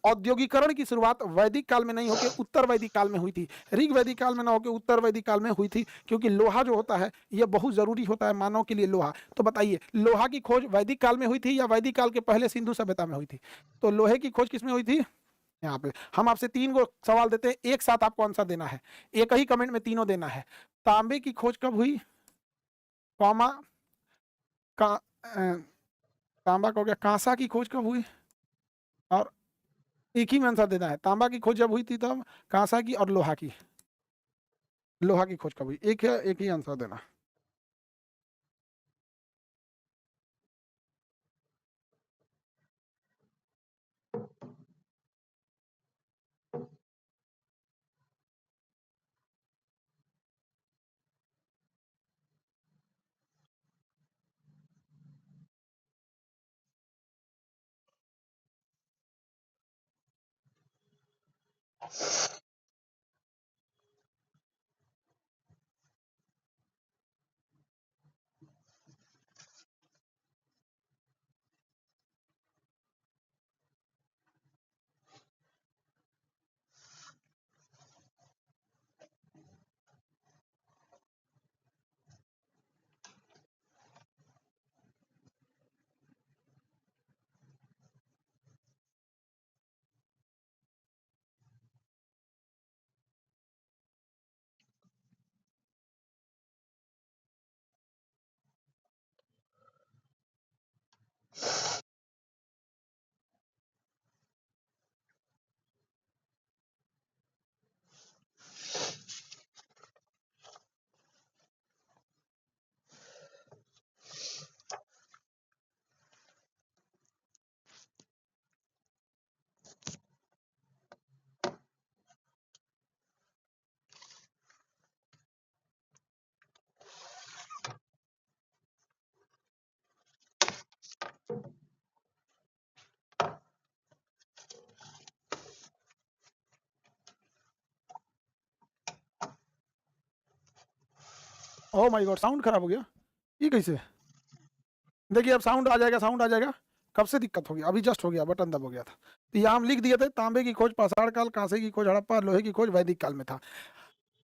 औद्योगिकरण की शुरुआत वैदिक काल में नहीं होकर उत्तर वैदिक काल में हुई थी, ऋग वैदिक काल में ना होकर उत्तर वैदिक काल में हुई थी, क्योंकि लोहा जो होता है यह बहुत जरूरी होता है मानव के लिए लोहा। तो बताइए लोहा की खोज वैदिक काल में हुई थी या वैदिक काल के पहले सिंधु सभ्यता में हुई थी? तो लोहे की खोज किसमें हुई थी? यहाँ पे हम आपसे 3 गो सवाल देते हैं, एक साथ आपको आंसर देना है, एक ही कमेंट में तीनों देना है। तांबे की खोज कब हुई, कॉमा का तांबा का हो गया, कांसा की खोज कब हुई, और एक ही में आंसर देना है। तांबा की खोज जब हुई थी तब, कांसा की, और लोहा की, लोहा की खोज कब हुई, एक है, एक ही आंसर देना। ओह माय गॉड, साउंड खराब हो गया, ये कैसे? देखिए अब साउंड आ जाएगा, साउंड आ जाएगा। कब से दिक्कत हो गया? अभी जस्ट हो गया, बटन दब हो गया था। तो यहाँ हम लिख दिए थे तांबे की खोज पाषाण काल, कांसे की खोज हड़प्पा, लोहे की खोज वैदिक काल में था।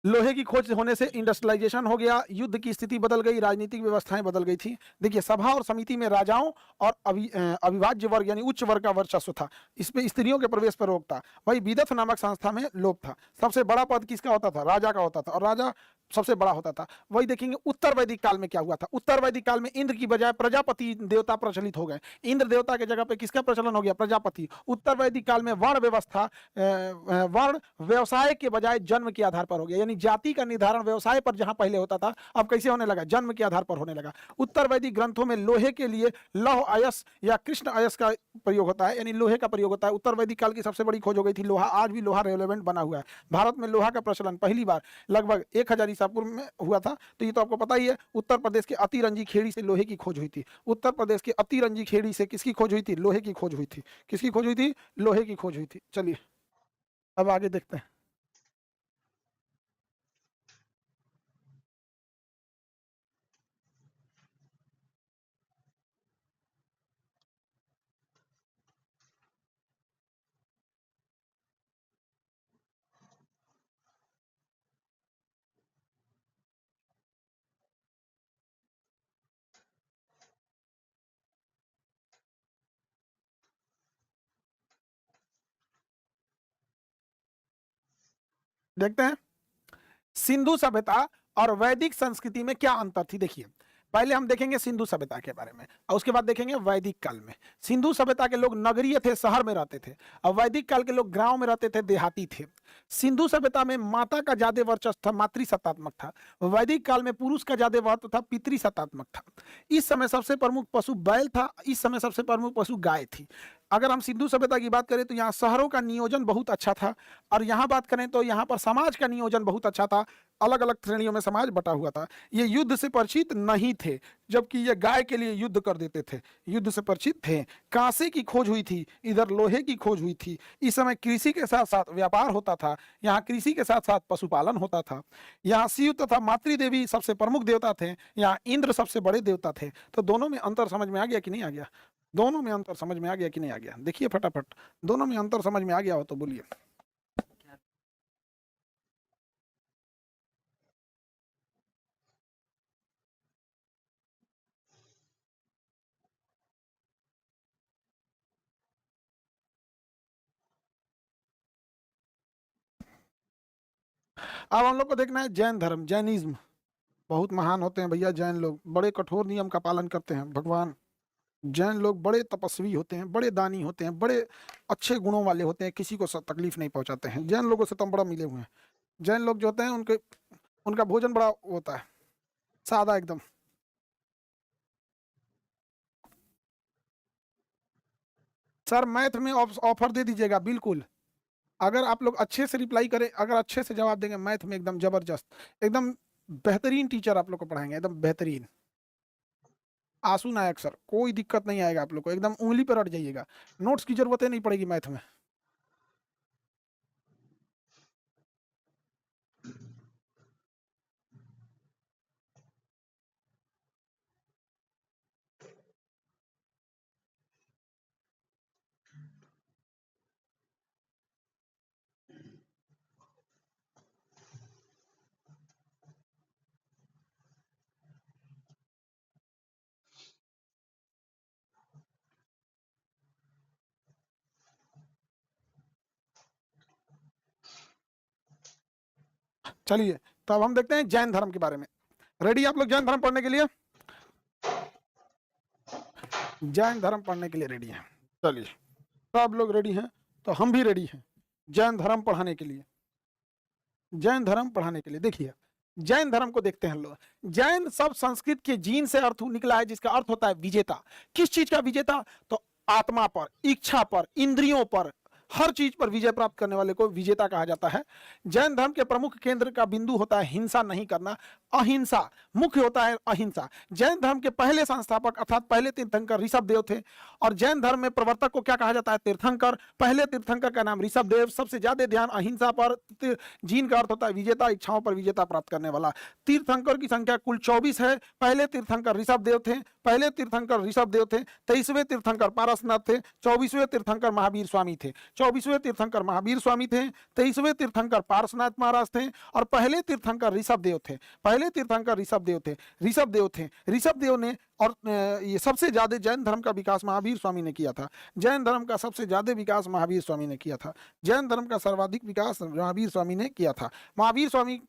लोहे की खोज होने से इंडस्ट्रियलाइजेशन हो गया, युद्ध की स्थिति बदल गई, राजनीतिक व्यवस्थाएं बदल गई थी। देखिए सभा और समिति में राजाओं और अविभाज्य वर्ग यानी उच्च वर्ग का वर्चस्व था, इसमें स्त्रियों के प्रवेश पर रोक था। वही विदथ नामक संस्था में लोप था। सबसे बड़ा पद किसका होता था? राजा का होता था, और राजा सबसे बड़ा होता था। वही देखेंगे उत्तर वैदिक काल में क्या हुआ था। उत्तर वैदिक काल में इंद्र की बजाय प्रजापति देवता प्रचलित हो गए। इंद्र देवता के जगह पे किसका प्रचलन हो गया? प्रजापति। उत्तर वैदिक काल में वर्ण व्यवस्था वर्ण व्यवसाय के बजाय जन्म के आधार पर हो गया, यानी जाति का निर्धारण व्यवसाय पर जहां पहले होता था अब कैसे होने लगा? जन्म के आधार पर होने लगा। उत्तर वैदिक ग्रंथों में लोहे के लिए लौह अयस या कृष्ण अयस का प्रयोग होता है, यानी लोहे का प्रयोग होता है। उत्तर वैदिक काल की सबसे बड़ी खोज हो गई थी लोहा। आज भी लोहा रेलेवेंट बना हुआ है। भारत में लोहा का प्रचलन पहली बार लगभग 1000 ईसा पूर्व में हुआ था। तो ये तो आपको पता ही है। उत्तर प्रदेश के अतिरंजी खेड़ी से लोहे की खोज हुई थी। उत्तर प्रदेश के अतिरंजी खेड़ी से किसकी खोज हुई थी? लोहे की खोज हुई थी। किसकी खोज हुई थी? लोहे की खोज हुई थी। चलिए अब आगे देखते हैं। देखते हैं सिंधु सभ्यता और वैदिक संस्कृति में क्या अंतर थी। देखिए पहले हम देखेंगे सिंधु सभ्यता के बारे में और उसके बाद देखेंगे वैदिक काल में। सिंधु सभ्यता के लोग नगरीय थे, शहर में रहते थे, और वैदिक काल के लोग गांव में रहते थे, देहाती थे। सिंधु सभ्यता में माता का ज्यादा वर्चस्व था, मातृसत्तात्मक था। वैदिक काल में पुरुष का ज्यादा वर्चस्व था, पितृसत्तात्मक था। इस समय सबसे प्रमुख पशु बैल था, इस समय सबसे प्रमुख पशु गाय थी। अगर हम सिंधु सभ्यता की बात करें तो यहाँ शहरों का नियोजन बहुत अच्छा था, और यहाँ बात करें तो यहाँ पर समाज का नियोजन बहुत अच्छा था। अलग अलग श्रेणियों में समाज बटा हुआ था। ये युद्ध से परिचित नहीं थे, जबकि ये गाय के लिए युद्ध कर देते थे। युद्ध से परिचित थे। कांसे की खोज हुई थी, इधर लोहे की खोज हुई थी। इस समय कृषि के साथ साथ व्यापार होता था, यहाँ कृषि के साथ साथ पशुपालन होता था। यहाँ शिव तथा मातृ देवी सबसे प्रमुख देवता थे, यहाँ इंद्र सबसे बड़े देवता थे। तो दोनों में अंतर समझ में आ गया कि नहीं आ गया? दोनों में अंतर समझ में आ गया कि नहीं आ गया? देखिए फटाफट, दोनों में अंतर समझ में आ गया हो तो बोलिए। अब हम लोग को देखना है जैन धर्म, जैनिज्म। बहुत महान होते हैं भैया जैन लोग, बड़े कठोर नियम का पालन करते हैं भगवान। जैन लोग बड़े तपस्वी होते हैं, बड़े दानी होते हैं, बड़े अच्छे गुणों वाले होते हैं, किसी को तकलीफ नहीं पहुंचाते हैं। जैन लोगों से तो हम बड़ा मिले हुए हैं। जैन लोग जो होते हैं उनके, उनका भोजन बड़ा होता है, सादा एकदम। सर मैथ में ऑफर दे दीजिएगा बिल्कुल। अगर आप लोग अच्छे से रिप्लाई करें, अगर अच्छे से जवाब देंगे मैथ में एकदम जबरदस्त, एकदम बेहतरीन टीचर आप लोग को पढ़ाएंगे, एकदम बेहतरीन। आंसू नायक सर, कोई दिक्कत नहीं आएगा आप लोग को, एकदम उंगली पर अट जाइएगा। नोट्स की जरूरत ही नहीं पड़ेगी मैथ में। चलिए, तो अब हम देखते हैं जैन धर्म के बारे में। रेडी आप लोग जैन धर्म पढ़ने के लिए? जैन धर्म पढ़ने के लिए रेडी हैं? चलिए, सब लोग रेडी हैं तो हम भी रेडी हैं जैन धर्म पढ़ाने के लिए। जैन धर्म पढ़ाने के लिए देखिए, जैन धर्म को देखते हैं लोग। जैन सब संस्कृत के जीन से अर्थ निकला है, जिसका अर्थ होता है विजेता। किस चीज का विजेता? तो आत्मा पर, इच्छा पर, इंद्रियों पर, हर चीज पर विजय प्राप्त करने वाले को विजेता कहा जाता है। जैन धर्म के प्रमुख केंद्र का बिंदु होता है हिंसा नहीं करना, अहिंसा मुख्य होता है, अहिंसा। जैन धर्म के पहले संस्थापक अर्थात पहले तीर्थंकर ऋषभ देव थे। और जैन धर्म में प्रवर्तक को क्या कहा जाता है? तीर्थंकर। पहले तीर्थंकर का नाम ऋषभ देव। सबसे ज्यादा ध्यान अहिंसा पर, जीन का अर्थ होता है विजेता, इच्छाओं पर विजेता प्राप्त करने वाला। तीर्थंकर की संख्या कुल 24 है। पहले तीर्थंकर ऋषभ देव थे, पहले तीर्थंकर ऋषभ देव थे। 23वें तीर्थंकर पारसनाथ थे। 24वें तीर्थंकर महावीर स्वामी थे। 24वें तीर्थंकर महावीर स्वामी थे। 23वें तीर्थंकर पारसनाथ महाराज थे। और पहले तीर्थंकर ऋषभ देव थे। पहले तीर्थंकर ऋषभ देव थे, ऋषभ देव थे। ऋषभ देव ने, और ये सबसे ज्यादा जैन धर्म का विकास महावीर स्वामी ने किया था। जैन धर्म का सबसे ज्यादा विकास महावीर स्वामी ने किया था। जैन धर्म का सर्वाधिक विकास महावीर स्वामी ने किया था। महावीर स्वामी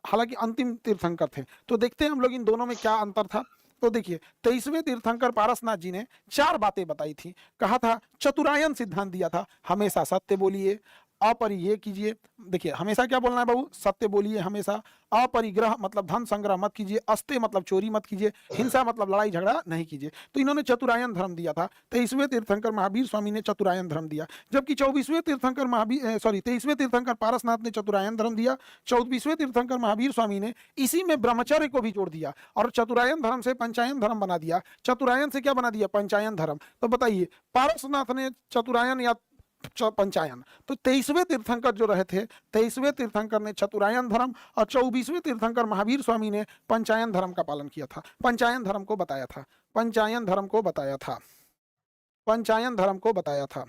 हालांकि अंतिम तीर्थंकर थे। तो देखते हैं हम लोग इन दोनों में क्या अंतर था। तो देखिए, 23वें तीर्थंकर पारसनाथ जी ने 4 बातें बताई थी। कहा था, चतुरायन सिद्धांत दिया था, हमेशा सत्य बोलिए, अपरिग्रह कीजिए। देखिए हमेशा क्या बोलना है बाबू? सत्य बोलिए हमेशा। अपरिग्रह मतलब धन संग्रह मत कीजिए, अस्ते मतलब चोरी मत कीजिए, हिंसा मतलब लड़ाई झगड़ा नहीं कीजिए। तो इन्होंने चतुरायन धर्म दिया था। 23वें तीर्थंकर महावीर स्वामी ने चतुरायन धर्म दिया, जबकि 24वें तीर्थंकर 23वें तीर्थंकर पारसनाथ ने चतुरायन धर्म दिया। 24वें तीर्थंकर महावीर स्वामी ने इसी में ब्रह्मचर्य को भी जोड़ दिया और चतुरायन धर्म से पंचायन धर्म बना दिया। चतुरायन से क्या बना दिया? पंचायन धर्म। तो बताइए, पारसनाथ ने चतुरायन या पंचायन। तो 23वें तीर्थंकर जो रहे थे, 23वें तीर्थंकर ने चतुरायन धर्म और 24वें तीर्थंकर महावीर स्वामी ने पंचायन धर्म का पालन किया था, पंचायन धर्म को बताया था, पंचायन धर्म को बताया था, पंचायन धर्म को बताया था,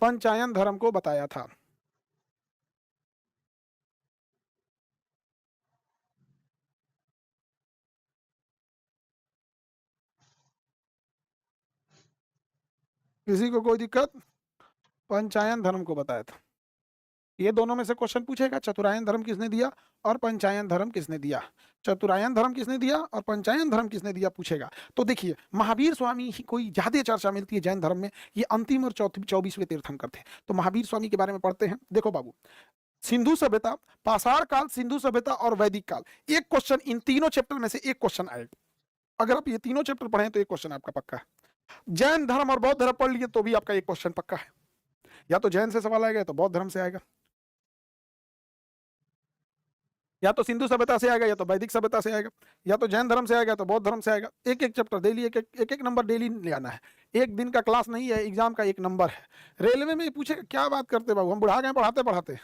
पंचायन धर्म को बताया था। किसी को कोई दिक्कत? पंचायन धर्म को बताया था। ये दोनों में से क्वेश्चन पूछेगा, चतुरायन धर्म किसने दिया और पंचायन धर्म किसने दिया। चतुरायन धर्म किसने दिया और पंचायन धर्म किसने दिया पूछेगा। तो देखिए, महावीर स्वामी ही कोई ज्यादा चर्चा मिलती है जैन धर्म में। ये अंतिम और 24वें तीर्थंकर थे। तो महावीर स्वामी के बारे में पढ़ते हैं। देखो बाबू, सिंधु सभ्यता, पाषाण काल, सिंधु सभ्यता और वैदिक काल। एक क्वेश्चन इन तीनों चैप्टर में से एक क्वेश्चन आएगा। अगर आप ये तीनों चैप्टर पढ़ें तो एक क्वेश्चन आपका पक्का है। जैन धर्म और बौद्ध धर्म पढ़ लिए तो भी आपका एक क्वेश्चन पक्का है। या तो जैन से सवाल आएगा, तो बौद्ध धर्म से आएगा, या तो सिंधु सभ्यता से आएगा, या तो वैदिक सभ्यता से आएगा, या तो जैन धर्म से आएगा, तो बौद्ध धर्म से आएगा। एक एक चैप्टर डेली, एक एक नंबर डेली ले आना है। एक दिन का क्लास नहीं है, एग्जाम का एक नंबर है। रेलवे में पूछेगा क्या बात करते बाबू, हम बुढ़ा गए पढ़ाते पढ़ाते।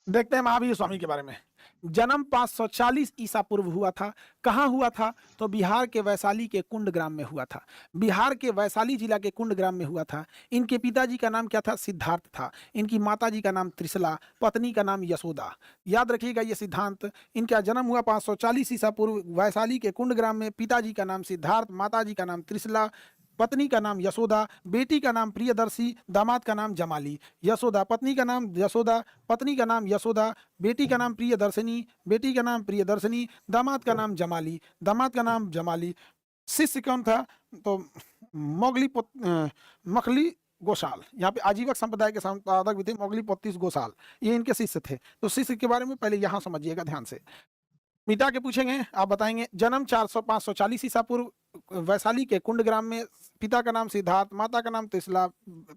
देखते हैं महावीर स्वामी के बारे में। जन्म 540 ईसा पूर्व हुआ था। कहाँ हुआ था? तो बिहार के वैशाली के कुंड ग्राम में हुआ था। बिहार के वैशाली जिला के कुंड ग्राम में हुआ था। इनके पिताजी का नाम क्या था? सिद्धार्थ था। इनकी माताजी का नाम त्रिशला, पत्नी का नाम यशोदा। याद रखिएगा ये सिद्धांत। इनका जन्म हुआ 540 ईसा पूर्व वैशाली के कुंड ग्राम में। पिताजी का नाम सिद्धार्थ, माताजी का नाम त्रिशला, पत्नी का नाम यशोदा, बेटी का नाम प्रियदर्शी, दामाद का नाम जमाली। यशोदा, पत्नी का नाम यशोदा, पत्नी का नाम यशोदा, बेटी का नाम प्रियदर्शिनी, बेटी का नाम प्रियदर्शिनी, दामाद का नाम जमाली, दामाद का नाम जमाली। शिष्य कौन था? तो मखली गोसाल। यहाँ पे आजीवक संप्रदाय के संपादक भी थे मोगली पोत्तीस गोसाल, ये इनके शिष्य थे। तो शिष्य के बारे में पहले यहाँ समझिएगा ध्यान से। मिटा के पूछेंगे, आप बताएंगे। जन्म 540 ईसा पूर्व वैशाली के कुंड ग्राम में। पिता का नाम सिद्धार्थ, माता का नाम त्रिशला,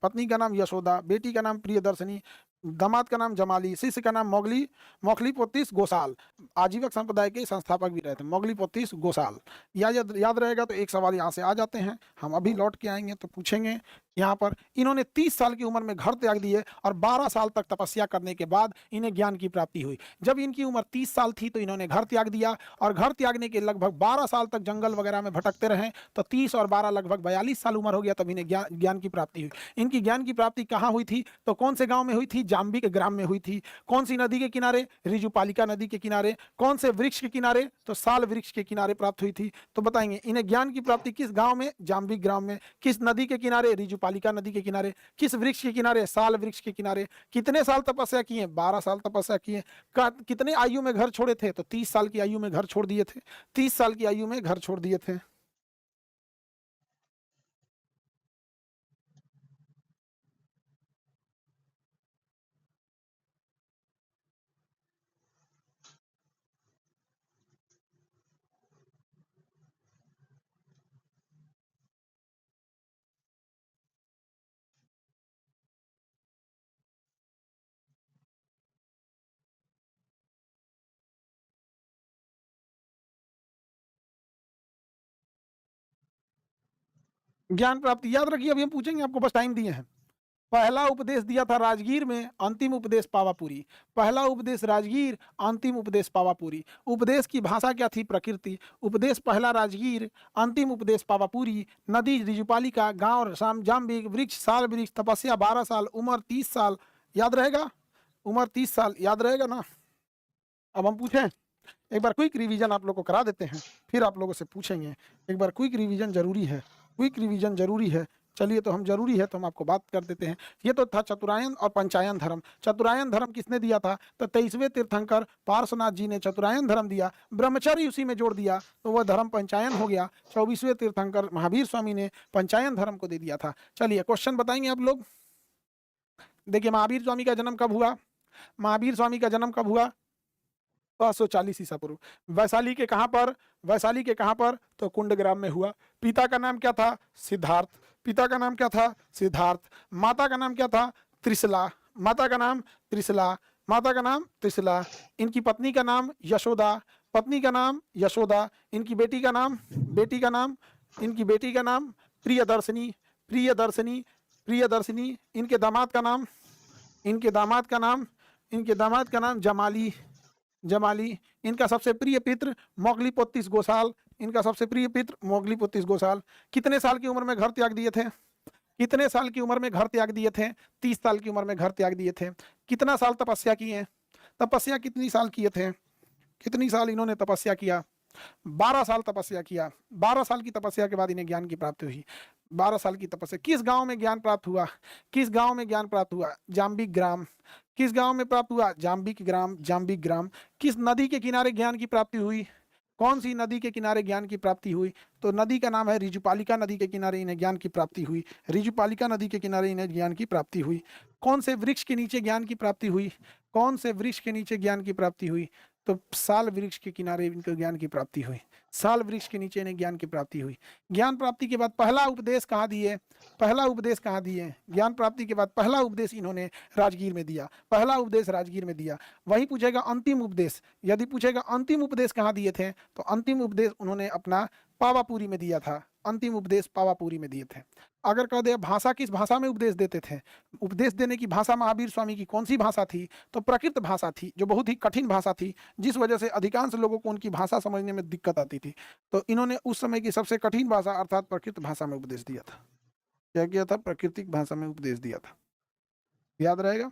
पत्नी का नाम यशोदा, बेटी का नाम प्रियदर्शनी, दामाद का नाम जमाली, शिष्य का नाम मोगली पोत्तीस गोसाल। आजीवक संप्रदाय के संस्थापक भी रहे थे मोगली पोत्तीस गोसाल। याद रहेगा। तो एक सवाल यहाँ से आ जाते हैं, हम अभी लौट के आएंगे तो पूछेंगे। यहाँ पर इन्होंने 30 साल की उम्र में घर त्याग दिए और 12 साल तक तपस्या करने के बाद इन्हें ज्ञान की प्राप्ति हुई। जब इनकी उम्र 30 साल थी तो इन्होंने घर त्याग दिया और घर त्यागने के लगभग 12 साल तक जंगल वगैरह में भटकते रहे। तो 30 और 12 लगभग 42 साल उम्र हो गया, तब इन्हें ज्ञान की प्राप्ति हुई। इनकी ज्ञान की प्राप्ति कहाँ हुई थी? तो कौन से गांव में हुई थी? जाम्बी के ग्राम में हुई थी। कौन सी नदी के किनारे? रिजुपालिका नदी के किनारे। कौन से वृक्ष के किनारे? तो साल वृक्ष के किनारे प्राप्त हुई थी। तो बताएंगे इन्हें ज्ञान की प्राप्ति किस गांव में? जाम्बी ग्राम में। किस नदी के किनारे? रिजुपालिका नदी के किनारे। किस वृक्ष के किनारे? साल वृक्ष के किनारे। कितने साल तपस्या किए? 12 साल तपस्या किए। कितने आयु में घर छोड़े थे? तो 30 साल की आयु में घर छोड़ दिए थे। 30 साल की आयु में घर छोड़ दिए थे। ज्ञान प्राप्ति याद रखिए, अभी हम पूछेंगे, आपको बस टाइम दिए हैं। पहला उपदेश दिया था राजगीर में, अंतिम उपदेश पावापुरी। पहला उपदेश राजगीर, अंतिम उपदेश पावापुरी। उपदेश की भाषा क्या थी? प्रकृति। उपदेश पहला राजगीर, अंतिम उपदेश पावापुरी। नदी रिजुपालिका, गांव जाम्बिक, वृक्ष साल वृक्ष, तपस्या 12 साल, उम्र 30 साल। याद रहेगा? उम्र 30 साल याद रहेगा ना? अब हम पूछें, एक बार क्विक रिवीजन आप लोग को करा देते हैं, फिर आप लोगों से पूछेंगे। एक बार क्विक रिवीजन जरूरी है, क्विक रिवीजन जरूरी है। चलिए, तो हम जरूरी है तो हम आपको बात कर देते हैं। ये तो था चतुरायन और पंचायन धर्म। चतुरायन धर्म किसने दिया था? तो 23वें तीर्थंकर पार्श्वनाथ जी ने चतुरायन धर्म दिया। ब्रह्मचर्य उसी में जोड़ दिया तो वह धर्म पंचायन हो गया। 24वें तीर्थंकर महावीर स्वामी ने पंचायन धर्म को दे दिया था। चलिए, क्वेश्चन बताएंगे आप लोग। देखिए, महावीर स्वामी का जन्म कब हुआ? महावीर स्वामी का जन्म कब हुआ? 540 ईसा पूर्व। वैशाली के कहां पर? वैशाली के कहां पर? तो कुंड ग्राम में हुआ। पिता का नाम क्या था? सिद्धार्थ। पिता का नाम क्या था? सिद्धार्थ। माता का नाम क्या था? त्रिशला। माता का नाम त्रिशला। माता का नाम त्रिशला। इनकी पत्नी का नाम यशोदा। पत्नी का नाम यशोदा। इनकी बेटी का नाम इनकी बेटी का नाम प्रियदर्शनी। प्रियदर्शनी। प्रियदर्शनी। इनके दामाद का नाम जमाली। जमाली। इनका सबसे प्रिय पित्र मोगली पोत्तीस गोसाल। इनका सबसे प्रिय पित्र मोगली पोत्तीस गोसाल। कितने साल की उम्र में घर त्याग दिए थे? कितने साल की उम्र में घर त्याग दिए थे? 30 साल की उम्र में घर त्याग दिए थे। कितना साल तपस्या किए? तपस्या कितनी साल किए थे? कितनी साल इन्होंने तपस्या किया? 12 साल तपस्या किया। 12 साल की तपस्या के बाद इन्हें ज्ञान की प्राप्ति हुई। 12 साल की तपस्या। किस गांव में ज्ञान प्राप्त हुआ? किस गांव में ज्ञान प्राप्त हुआ? जाम्बिक ग्राम। किस गांव में प्राप्त हुआ? जाम्बिक ग्राम। जाम्बिक ग्राम। किस नदी के किनारे ज्ञान की प्राप्ति हुई? कौन सी नदी के किनारे ज्ञान की प्राप्ति हुई? तो नदी का नाम है रिजुपालिका नदी के किनारे इन्हें ज्ञान की प्राप्ति हुई। रिजुपालिका नदी के किनारे इन्हें ज्ञान की प्राप्ति हुई। कौन से वृक्ष के नीचे ज्ञान की प्राप्ति हुई? कौन से वृक्ष के नीचे ज्ञान की प्राप्ति हुई? तो साल वृक्ष के किनारे इनको ज्ञान की प्राप्ति हुई। साल वृक्ष के नीचे इन्हें ज्ञान की प्राप्ति हुई। ज्ञान प्राप्ति के बाद पहला उपदेश कहाँ दिए? पहला उपदेश कहाँ दिए? ज्ञान प्राप्ति के बाद पहला उपदेश इन्होंने राजगीर में दिया। पहला उपदेश राजगीर में दिया। वही पूछेगा अंतिम उपदेश। यदि पूछेगा अंतिम उपदेश कहाँ दिए थे, तो अंतिम उपदेश उन्होंने अपना पावापुरी में दिया था। अंतिम उपदेश पावापुरी में दिए थे। अगर कह दे भाषा किस भाषा में उपदेश देते थे, उपदेश देने की भाषा महावीर स्वामी की कौन सी भाषा थी, तो प्रकृत भाषा थी, जो बहुत ही कठिन भाषा थी, जिस वजह से अधिकांश लोगों को उनकी भाषा समझने में दिक्कत आती थी। तो इन्होंने उस समय की सबसे कठिन भाषा अर्थात प्रकृत भाषा में उपदेश दिया था। क्या किया था? प्राकृतिक भाषा में उपदेश दिया था। याद रहेगा?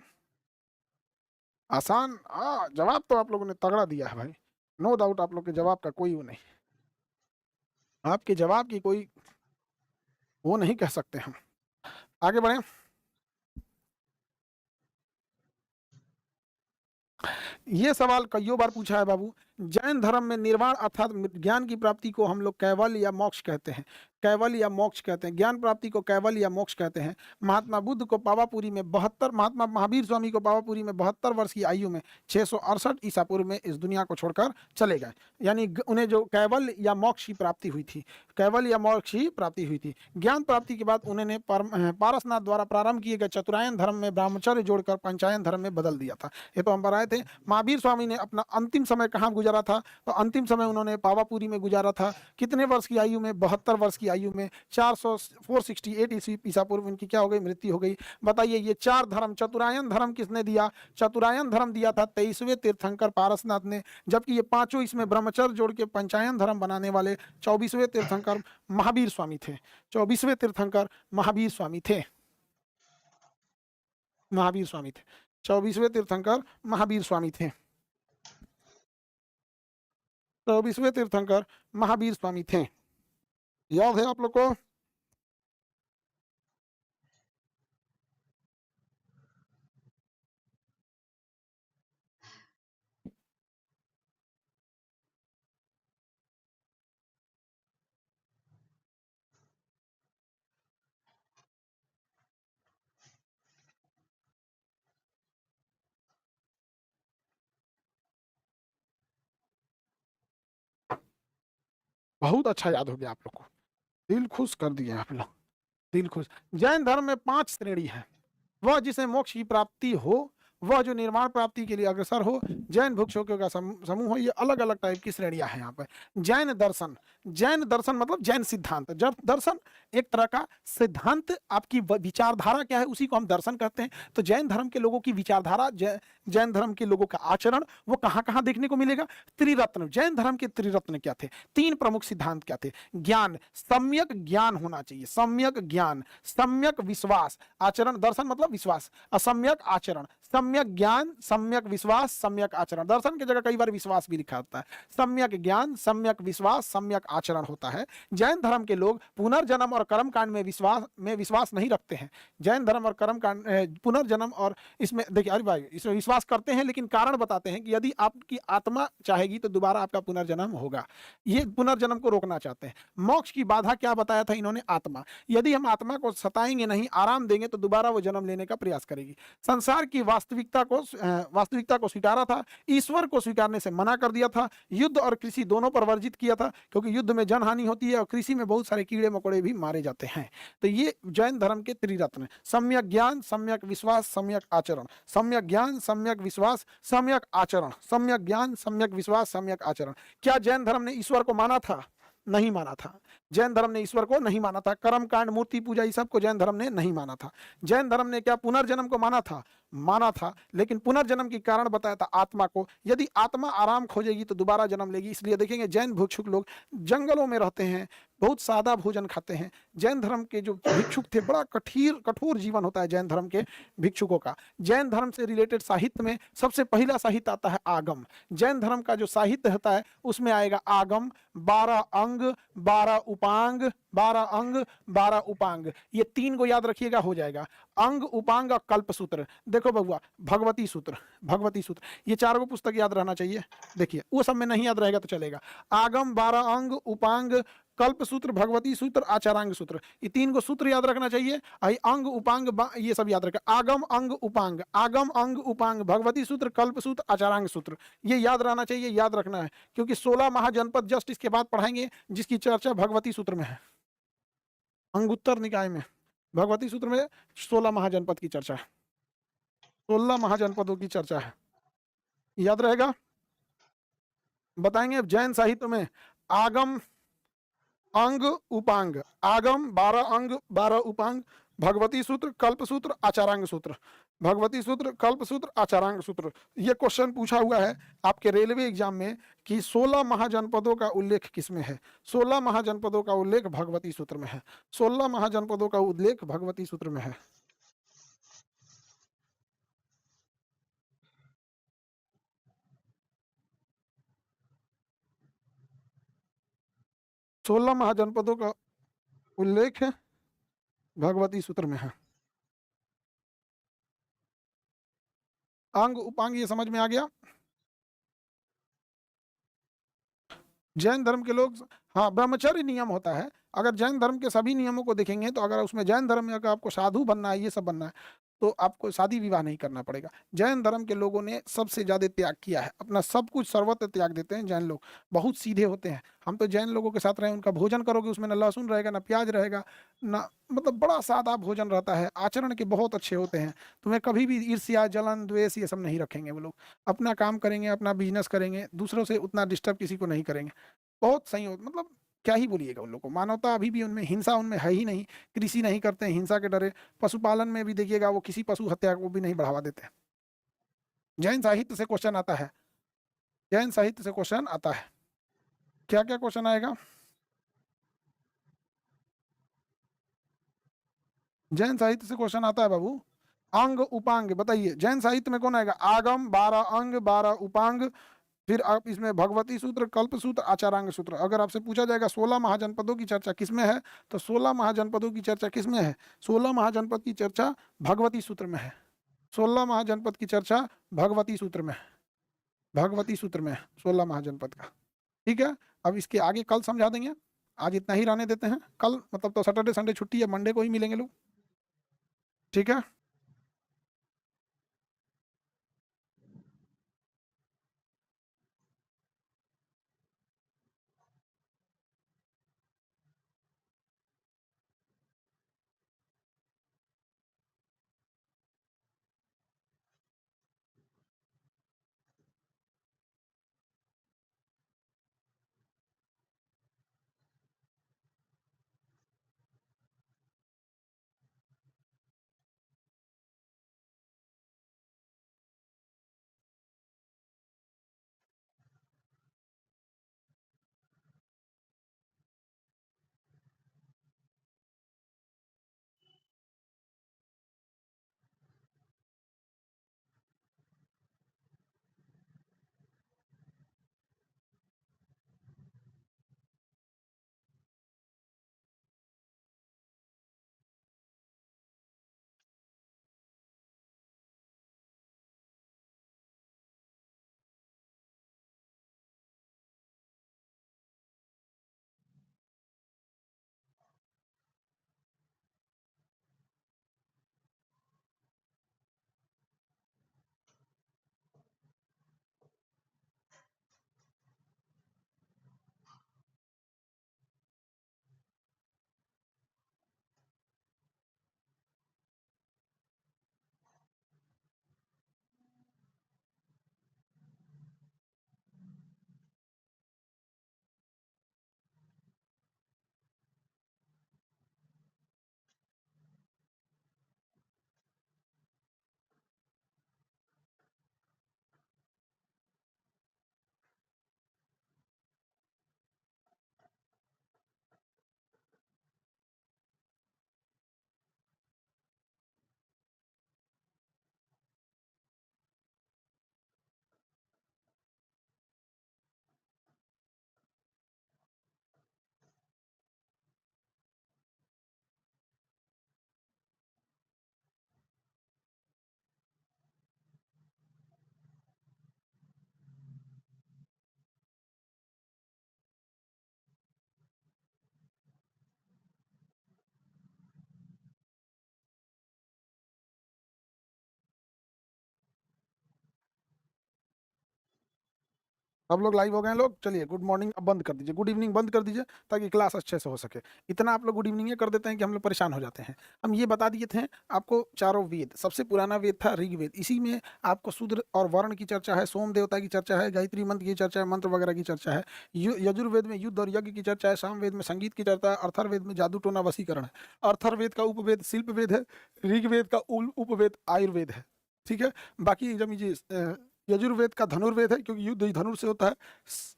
आसान। जवाब तो आप लोगों ने तगड़ा दिया है भाई, नो डाउट। आप लोग के जवाब का कोई वो नहीं, आपके जवाब की कोई वो नहीं कह सकते हम। आगे बढ़े। ये सवाल कईयों बार पूछा है बाबू। जैन धर्म में निर्वाण अर्थात ज्ञान की प्राप्ति को हम लोग कैवल्य या मोक्ष कहते हैं। कैवल्य या मोक्ष कहते हैं, ज्ञान प्राप्ति को कैवल्य या मोक्ष कहते हैं। महात्मा बुद्ध को पावापुरी में 72, महात्मा महावीर स्वामी को पावापुरी में 72 वर्ष की आयु में 668 ईसा पूर्व में इस दुनिया को छोड़कर चले गए। यानी उन्हें जो कैवल्य या मोक्ष की प्राप्ति हुई थी, कैवल्य या मोक्ष की प्राप्ति हुई थी। ज्ञान प्राप्ति के बाद उन्होंने पारसनाथ द्वारा प्रारंभ किए गए चतुरायन धर्म में ब्रह्मचर्य जोड़कर पंचायन धर्म में बदल दिया था। ये तो हम बताए थे। महावीर स्वामी ने अपना अंतिम समय कहाँ गुजारा था? तो अंतिम समय उन्होंने पावापुरी में गुजारा था। कितने वर्ष की आयु में? 72 वर्ष की आयु में। 468 ईसा पूर्व उनकी क्या हो गई? मृत्यु हो गई। बताइए, ये चार धर्म, चतुरायन धर्म किसने दिया? चतुरायन धर्म दिया था 23वें तीर्थंकर पारसनाथ ने, जबकि ये पांचों इसमें ब्रह्मचर्य जोड़ के पंचायन धर्म बनाने वाले 24वें तीर्थंकर महावीर स्वामी थे। 24वें तीर्थंकर महावीर स्वामी थे। महावीर स्वामी थे 24वें तीर्थंकर महावीर स्वामी थे। 24वें तीर्थंकर महावीर स्वामी थे। याद है आप लोग को? बहुत अच्छा याद हो गया आप लोग को, दिल खुश कर दिए आप लोग, दिल खुश। जैन धर्म में 5 श्रेणी है। वह जिसे मोक्ष की प्राप्ति हो, वह जो निर्माण प्राप्ति के लिए अग्रसर हो, जैन भिक्षुकों का समूह हो। ये अलग अलग टाइप की श्रेणियां हैं यहाँ पर। जैन दर्शन, जैन दर्शन मतलब जैन सिद्धांत। जब दर्शन एक तरह का सिद्धांत, आपकी विचारधारा क्या है उसी को हम दर्शन कहते हैं। तो जैन धर्म के लोगों की विचारधारा, जैन धर्म के लोगों का आचरण, वो कहाँ कहाँ देखने को मिलेगा? त्रिरत्न। जैन धर्म के त्रिरत्न क्या थे? 3 प्रमुख सिद्धांत क्या थे? ज्ञान, सम्यक ज्ञान होना चाहिए, सम्यक ज्ञान, सम्यक विश्वास। आचरण, दर्शन मतलब विश्वास, असम्यक आचरण। सम्यक ज्ञान, सम्यक विश्वास, सम्यक आचरण। दर्शन की जगह कई बार विश्वास भी लिखा होता है। सम्यक ज्ञान, सम्यक विश्वास, सम्यक आचरण होता है। जैन धर्म के लोग पुनर्जन्म और कर्मकांड में विश्वास नहीं रखते हैं। जैन धर्म और कर्मकांड, पुनर्जन्म और इसमें देखिए, अरे भाई, इसमें विश्वास करते हैं लेकिन कारण बताते हैं कि यदि आपकी आत्मा चाहेगी तो दोबारा आपका पुनर्जन्म होगा। ये पुनर्जन्म को रोकना चाहते हैं। मोक्ष की बाधा क्या बताया था इन्होंने? आत्मा। यदि हम आत्मा को सताएंगे नहीं, आराम देंगे, तो दोबारा वो जन्म लेने का प्रयास करेगी। संसार की वास्तविकता को स्वीकारा था, ईश्वर को स्वीकारने से मना कर दिया था। युद्ध और कृषि दोनों पर वर्जित किया था, क्योंकि युद्ध में जनहानि होती है और कृषि में बहुत सारे कीड़े मकोड़े भी मारे जाते हैं। तो ये जैन धर्म के त्रिरत्न: सम्यक ज्ञान, सम्यक विश्वास, सम्यक आचरण। सम्यक ज्ञान, सम्यक विश्वास, सम्यक आचरण। सम्यक ज्ञान, सम्यक विश्वास, सम्यक आचरण। क्या जैन धर्म ने ईश्वर को माना था? नहीं माना था। जैन धर्म ने ईश्वर को नहीं माना था। कर्म कांड, मूर्ति पूजा, ये सब को जैन धर्म ने नहीं माना था। जैन धर्म ने क्या पुनर्जन्म को माना था? माना था, लेकिन पुनर्जन्म की कारण बताया था आत्मा को। यदि आत्मा आराम खोजेगी तो दोबारा जन्म लेगी। इसलिए देखेंगे जैन भिक्षुक लोग जंगलों में रहते हैं, बहुत सादा भोजन खाते हैं। जैन धर्म के जो भिक्षुक थे, बड़ा कठोर जीवन होता है जैन धर्म के भिक्षुकों का। जैन धर्म से रिलेटेड साहित्य में सबसे पहला साहित्य आता है आगम। जैन धर्म का जो साहित्य होता है उसमें आएगा आगम, 12 अंग, 12 उपांग, 12 अंग, 12 उपांग। ये 3 को याद रखिएगा, हो जाएगा। अंग, उपांग और कल्प सूत्र। देखो बबुआ, भगवती सूत्र, भगवती सूत्र, ये 4 को पुस्तक याद रहना चाहिए। देखिए, वो सब में नहीं याद रहेगा तो चलेगा। आगम, 12 अंग, उपांग, कल्प सूत्र, भगवती सूत्र, आचारांग सूत्र, ये 3 को सूत्र याद रखना चाहिए। अंग, उपांग, ये सब याद रखें। आगम, अंग, उपांग, आगम, अंग, उपांग, भगवती सूत्र, कल्प सूत्र, आचारांग सूत्र, ये याद रहना चाहिए, याद रखना है। क्योंकि 16 महाजनपद जस्ट इसके बाद पढ़ाएंगे, जिसकी चर्चा भगवती सूत्र में है। अंगुत्तर निकाय में भगवती सूत्र में 16 महाजनपद की चर्चा है, 16 महाजनपदों की चर्चा है, याद रहेगा। बताएंगे जैन साहित्य में आगम, अंग उपांग, आगम 12 अंग 12 उपांग, भगवती सूत्र, कल्प सूत्र, आचारांग सूत्र। भगवती सूत्र, कल्प सूत्र, आचारांग सूत्र। ये क्वेश्चन पूछा हुआ है आपके रेलवे एग्जाम में कि 16 महाजनपदों का उल्लेख किसमें है। 16 महाजनपदों का उल्लेख भगवती सूत्र में है। 16 महाजनपदों का उल्लेख भगवती सूत्र में है। 16 महाजनपदों का उल्लेख भगवती सूत्र में है। अंग उपांग ये समझ में आ गया। जैन धर्म के लोग, हाँ, ब्रह्मचर्य नियम होता है। अगर जैन धर्म के सभी नियमों को देखेंगे तो अगर उसमें जैन धर्म में अगर आपको साधु बनना है, ये सब बनना है, तो आपको शादी विवाह नहीं करना पड़ेगा। जैन धर्म के लोगों ने सबसे ज्यादा त्याग किया है, अपना सब कुछ सर्वत्र त्याग देते हैं जैन लोग। बहुत सीधे होते हैं। हम तो जैन लोगों के साथ रहे, उनका भोजन करोगे उसमें ना लहसुन रहेगा ना प्याज रहेगा ना, मतलब बड़ा सादा भोजन रहता है। आचरण के बहुत अच्छे होते हैं। तुम्हें कभी भी ईर्ष्या जलन द्वेष ये सब नहीं रखेंगे वो लोग। अपना काम करेंगे, अपना बिजनेस करेंगे, दूसरों से उतना डिस्टर्ब किसी को नहीं करेंगे। बहुत सही हो, मतलब क्या ही बोलिएगा उन लोगों को। मानवता अभी भी उनमें, हिंसा उनमें है ही नहीं। कृषि नहीं करते हैं हिंसा के डरे। पशुपालन में भी देखिएगा वो किसी पशु हत्या को भी नहीं बढ़ावा देते हैं। जैन साहित्य से क्वेश्चन आता है। जैन साहित्य से क्वेश्चन आता है। क्या क्या क्वेश्चन आएगा? जैन साहित्य से क्वेश्चन आता है बाबू। अंग उपांग बताइए, जैन साहित्य में कौन आएगा? आगम 12 अंग 12 उपांग, फिर आप इसमें भगवती सूत्र, कल्प सूत्र, आचारांग सूत्र। अगर आपसे पूछा जाएगा 16 महाजनपदों की चर्चा किसमें है, तो 16 महाजनपदों की चर्चा किसमें है? 16 महाजनपद की चर्चा भगवती सूत्र में है। 16 महाजनपद की चर्चा भगवती सूत्र में है। भगवती सूत्र में है 16 महाजनपद का। ठीक है। अब इसके आगे कल समझा देंगे। आज इतना ही रहने देते हैं। कल मतलब तो सैटरडे संडे छुट्टी है, मंडे को ही मिलेंगे लोग। ठीक है। सब लोग लाइव हो गए हैं लोग। चलिए गुड मॉर्निंग अब बंद कर दीजिए, गुड इवनिंग बंद कर दीजिए ताकि क्लास अच्छे से हो सके। इतना आप लोग गुड इवनिंग ये कर देते हैं कि हम लोग परेशान हो जाते हैं। हम ये बता दिए थे आपको चारों वेद। सबसे पुराना वेद था ऋग्वेद। इसी में आपको शूद्र और वर्ण की चर्चा है, सोम देवता की चर्चा है, गायत्री मंत्र की चर्चा है, मंत्र वगैरह की चर्चा है। यजुर्वेद में युद्ध और यज्ञ की चर्चा है, सामवेद में संगीत की चर्चा है, अर्थर्वेद में जादू टोना वशीकरण है, अर्थर्वेद का उपवेद शिल्पवेद है, ऋग्वेद का उपवेद आयुर्वेद है। ठीक है। बाकी जब यजुर्वेद का धनुर्वेद है क्योंकि युद्ध ही धनुर से होता है।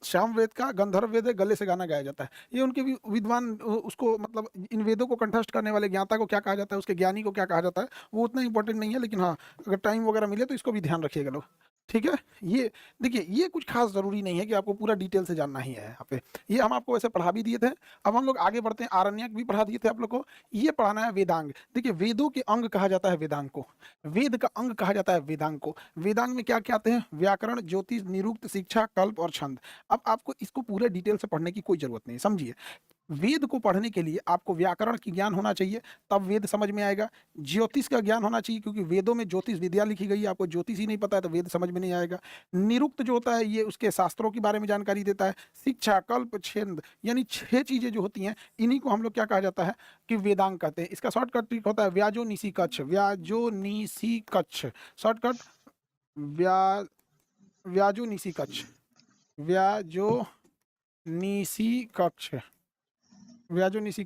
सामवेद का गंधर्व वेद है, गले से गाना गाया जाता है। ये उनके भी विद्वान उसको मतलब इन वेदों को कंठस्थ करने वाले ज्ञाता को क्या कहा जाता है, उसके ज्ञानी को क्या कहा जाता है, वो उतना इंपॉर्टेंट नहीं है। लेकिन हाँ, अगर टाइम वगैरह मिले तो इसको भी ध्यान रखिएगा लोग। ठीक है। ये देखिए, ये कुछ खास जरूरी नहीं है कि आपको पूरा डिटेल से जानना ही है यहाँ पे। ये हम आपको वैसे पढ़ा भी दिए थे। अब हम लोग आगे बढ़ते हैं। आरण्यक भी पढ़ा दिए थे आप लोग को। ये पढ़ाना है वेदांग। देखिए, वेदों के अंग कहा जाता है वेदांग को। वेद का अंग कहा जाता है वेदांग को। वेदांग में क्या क्या आते हैं? व्याकरण, ज्योतिष, निरुक्त, शिक्षा, कल्प और छंद। अब आपको इसको पूरे डिटेल से पढ़ने की कोई जरूरत नहीं, समझिए। वेद को पढ़ने के लिए आपको व्याकरण की ज्ञान होना चाहिए, तब वेद समझ में आएगा। ज्योतिष का ज्ञान होना चाहिए क्योंकि वेदों में ज्योतिष विद्या लिखी गई है। आपको ज्योतिष ही नहीं पता है तो वेद समझ में नहीं आएगा। निरुक्त जो होता है ये उसके शास्त्रों के बारे में जानकारी देता है। शिक्षा, कल्प, छंद, यानी 6 चीजें जो होती हैं, इन्हीं को हम लोग क्या कहा जाता है कि वेदांग कहते हैं। इसका शॉर्टकट ट्रिक होता है व्याजो निसी कच्छ। व्याजो निसी कच्छ शॉर्टकट व्या व्याजो निसी कच्छ। व्याजो निसी कच्छ। व्याजो निसी